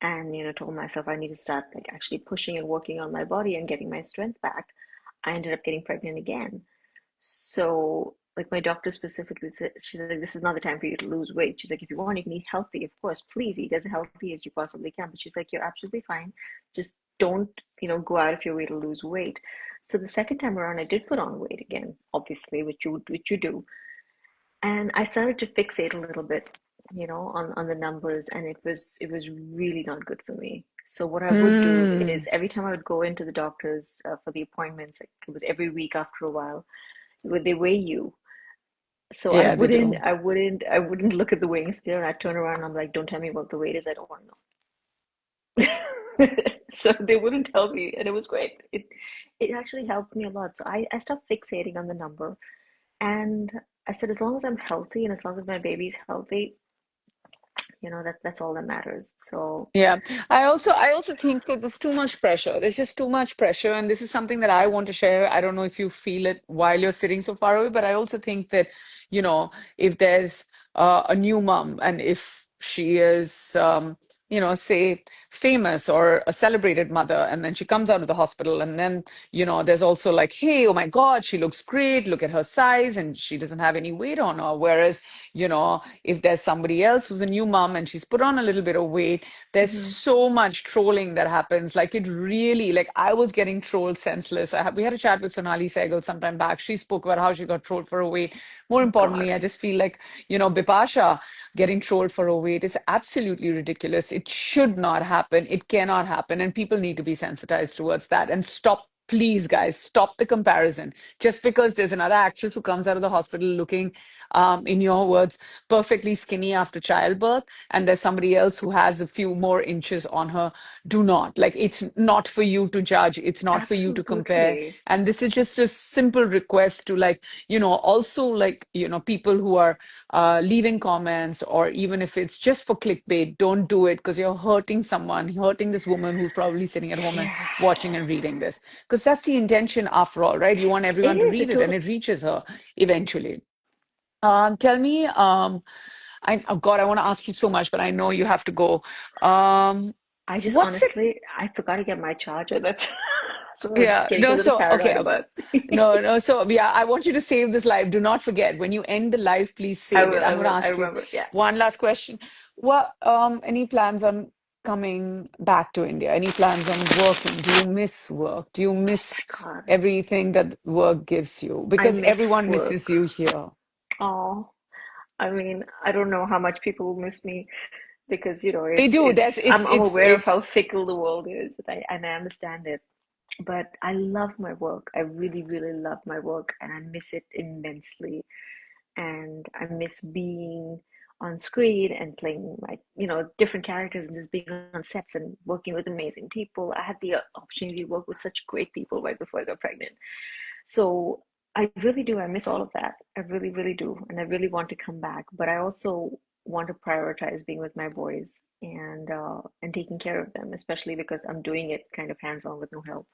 [SPEAKER 1] and told myself I need to start like actually pushing and working on my body and getting my strength back, I ended up getting pregnant again. So, like my doctor specifically said, she's like, this is not the time for you to lose weight. She's like, if you want, you can eat healthy. Of course, please eat as healthy as you possibly can. But she's like, you're absolutely fine. Just don't, go out of your way to lose weight. So the second time around, I did put on weight again, obviously, which you do. And I started to fixate a little bit, on the numbers, and it was really not good for me. So what I would do
[SPEAKER 2] Mm.
[SPEAKER 1] is every time I would go into the doctors for the appointments, like it was every week after a while, would they weigh you? So I
[SPEAKER 2] Yeah, they
[SPEAKER 1] wouldn't,
[SPEAKER 2] do.
[SPEAKER 1] I wouldn't, I wouldn't look at the weighing scale, and I'd turn around and I'm like, don't tell me what the weight is. I don't want to know. So they wouldn't tell me, and it was great. It actually helped me a lot. So I stopped fixating on the number, and I said, as long as I'm healthy and as long as my baby's healthy, that's all that matters. So
[SPEAKER 2] Yeah, I also think that there's too much pressure. There's just too much pressure, and this is something that I want to share. I don't know if you feel it while you're sitting so far away, but I also think that, if there's a new mom and if she is, say famous or a celebrated mother, and then she comes out of the hospital, and then, there's also like, hey, oh my God, she looks great. Look at her size, and she doesn't have any weight on her. Whereas, if there's somebody else who's a new mom and she's put on a little bit of weight, there's
[SPEAKER 1] Hmm.
[SPEAKER 2] so much trolling that happens. Like it really, like I was getting trolled senseless. We had a chat with Sonali Sehgal sometime back. She spoke about how she got trolled for her weight. More
[SPEAKER 1] Oh God.
[SPEAKER 2] importantly, I just feel like, Bipasha getting trolled for her weight is absolutely ridiculous. It should not happen. It cannot happen. And people need to be sensitized towards that and stop. Please, guys, stop the comparison. Just because there's another actress who comes out of the hospital looking, in your words, perfectly skinny after childbirth, and there's somebody else who has a few more inches on her, do not. Like, it's not for you to judge. It's not for you to compare.
[SPEAKER 1] Absolutely.
[SPEAKER 2] And this is just a simple request to, like, also, like, people who are leaving comments, or even if it's just for clickbait, don't do it because you're hurting someone, hurting this woman who's probably sitting at home and
[SPEAKER 1] Yeah.
[SPEAKER 2] watching and reading this. Because that's the intention after all, right? You want
[SPEAKER 1] It
[SPEAKER 2] everyone to
[SPEAKER 1] is.
[SPEAKER 2] read
[SPEAKER 1] It
[SPEAKER 2] it and
[SPEAKER 1] totally.
[SPEAKER 2] it reaches her eventually. Tell me, oh God, I want to ask you so much, but I know you have to go. Um,
[SPEAKER 1] I just
[SPEAKER 2] what's it?
[SPEAKER 1] honestly, I forgot to get my charger. That's so I was
[SPEAKER 2] Yeah,
[SPEAKER 1] getting a
[SPEAKER 2] no,
[SPEAKER 1] little
[SPEAKER 2] so, okay,
[SPEAKER 1] paranoid about.
[SPEAKER 2] no, no, so yeah, I want you to save this live. Do not forget, when you end the live, please
[SPEAKER 1] I
[SPEAKER 2] save it.
[SPEAKER 1] will. I
[SPEAKER 2] I'm going to
[SPEAKER 1] will. I
[SPEAKER 2] ask you
[SPEAKER 1] remember. Yeah.
[SPEAKER 2] one last question. Any plans on coming back to India? Any plans on working? Do you miss work? Do you
[SPEAKER 1] Oh
[SPEAKER 2] miss
[SPEAKER 1] my God.
[SPEAKER 2] everything that work gives you?
[SPEAKER 1] I
[SPEAKER 2] Because
[SPEAKER 1] miss
[SPEAKER 2] everyone misses
[SPEAKER 1] work.
[SPEAKER 2] you here.
[SPEAKER 1] Oh, I mean, I don't know how much people will miss me because
[SPEAKER 2] They do.
[SPEAKER 1] it's I'm aware of how
[SPEAKER 2] It's
[SPEAKER 1] fickle the world is, and I understand it. But I love my work. I really, really love my work, and I miss it immensely. And I miss being on screen and playing like different characters and just being on sets and working with amazing people. I had the opportunity to work with such great people right before I got pregnant. So I really do. I miss all of that. I really, really do. And I really want to come back. But I also want to prioritize being with my boys and taking care of them, especially because I'm doing it kind of hands-on with no help.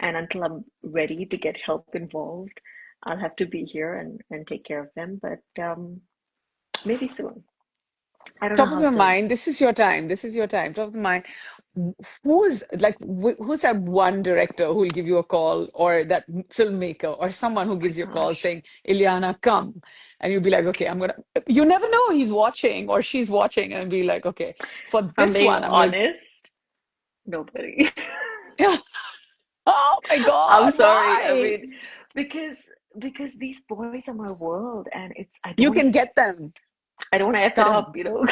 [SPEAKER 1] And until I'm ready to get help involved, I'll have to be here and take care of them. But maybe soon. I don't know
[SPEAKER 2] top of
[SPEAKER 1] how
[SPEAKER 2] your
[SPEAKER 1] soon.
[SPEAKER 2] mind. This is your time. This is your time. Top of mind. Who's that one director who will give you a call, or that filmmaker, or someone who
[SPEAKER 1] Oh my
[SPEAKER 2] gives you a call
[SPEAKER 1] gosh.
[SPEAKER 2] saying, Ileana, come. And you'll be like, okay, I'm gonna, you never know, he's watching or she's watching, and be like, okay, for
[SPEAKER 1] If I'm
[SPEAKER 2] this
[SPEAKER 1] being
[SPEAKER 2] one, I'm gonna,
[SPEAKER 1] honest, nobody.
[SPEAKER 2] oh my
[SPEAKER 1] I'm
[SPEAKER 2] God,
[SPEAKER 1] sorry. I
[SPEAKER 2] why?
[SPEAKER 1] mean, because because these boys are my world, and it's
[SPEAKER 2] You can get them.
[SPEAKER 1] I don't want to F it up,
[SPEAKER 2] Come.
[SPEAKER 1] you know.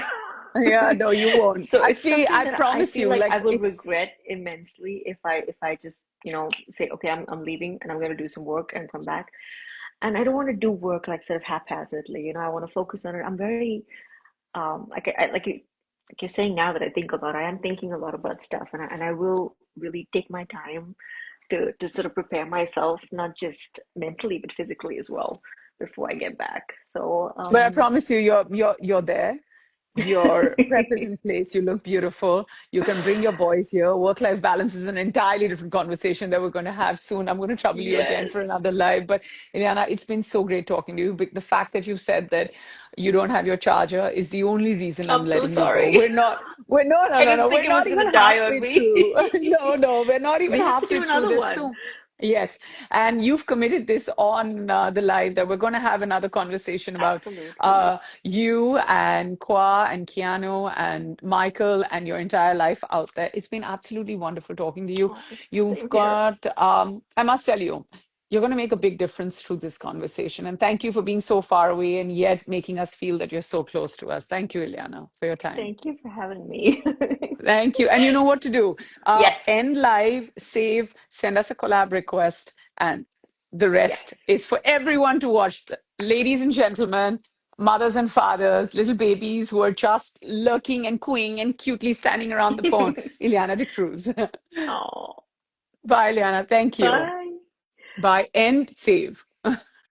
[SPEAKER 2] Yeah, no, you won't.
[SPEAKER 1] So it's something
[SPEAKER 2] I
[SPEAKER 1] that I
[SPEAKER 2] promise
[SPEAKER 1] feel
[SPEAKER 2] you,
[SPEAKER 1] like I
[SPEAKER 2] like
[SPEAKER 1] will
[SPEAKER 2] it's,
[SPEAKER 1] regret immensely if I just, say, okay, I'm leaving and I'm going to do some work and come back. And I don't want to do work like sort of haphazardly, I want to focus on it. I'm very like you're saying now that I think about it, I am thinking a lot about stuff, and I will really take my time to sort of prepare myself, not just mentally but physically as well, before I get back. So
[SPEAKER 2] but I promise you, you're there. Your prep is in place. You look beautiful. You can bring your boys here. Work-life balance is an entirely different conversation that we're going to have soon. I'm going to trouble you again for
[SPEAKER 1] yes,
[SPEAKER 2] another live. But Ileana, it's been so great talking to you. But the fact that you said that you don't have your charger is the only reason I'm
[SPEAKER 1] I'm so
[SPEAKER 2] letting you go.
[SPEAKER 1] sorry.
[SPEAKER 2] No,
[SPEAKER 1] I
[SPEAKER 2] no,
[SPEAKER 1] didn't
[SPEAKER 2] no.
[SPEAKER 1] think
[SPEAKER 2] We're
[SPEAKER 1] it was
[SPEAKER 2] not
[SPEAKER 1] going
[SPEAKER 2] even
[SPEAKER 1] to die on
[SPEAKER 2] halfway
[SPEAKER 1] me.
[SPEAKER 2] through. No, no, we're not even
[SPEAKER 1] We have to
[SPEAKER 2] halfway
[SPEAKER 1] do
[SPEAKER 2] through
[SPEAKER 1] another
[SPEAKER 2] this
[SPEAKER 1] one.
[SPEAKER 2] soon. Yes, and you've committed this on the live that we're going to have another conversation about
[SPEAKER 1] Absolutely.
[SPEAKER 2] you and Kwa and Keanu and Michael and your entire life out there. It's been absolutely wonderful talking to you.
[SPEAKER 1] Oh,
[SPEAKER 2] You've
[SPEAKER 1] same here.
[SPEAKER 2] got, I must tell you, you're going to make a big difference through this conversation. And thank you for being so far away and yet making us feel that you're so close to us. Thank you, Ileana, for your time.
[SPEAKER 1] Thank you for having me.
[SPEAKER 2] Thank you. And you know what to do.
[SPEAKER 1] Yes,
[SPEAKER 2] End live, save, send us a collab request, and the
[SPEAKER 1] yes.
[SPEAKER 2] rest is for everyone to watch. Ladies and gentlemen, mothers and fathers, little babies who are just lurking and cooing and cutely standing around the phone. Ileana de Cruz.
[SPEAKER 1] Oh,
[SPEAKER 2] Bye, Ileana. Thank you.
[SPEAKER 1] bye.
[SPEAKER 2] Bye. End, save.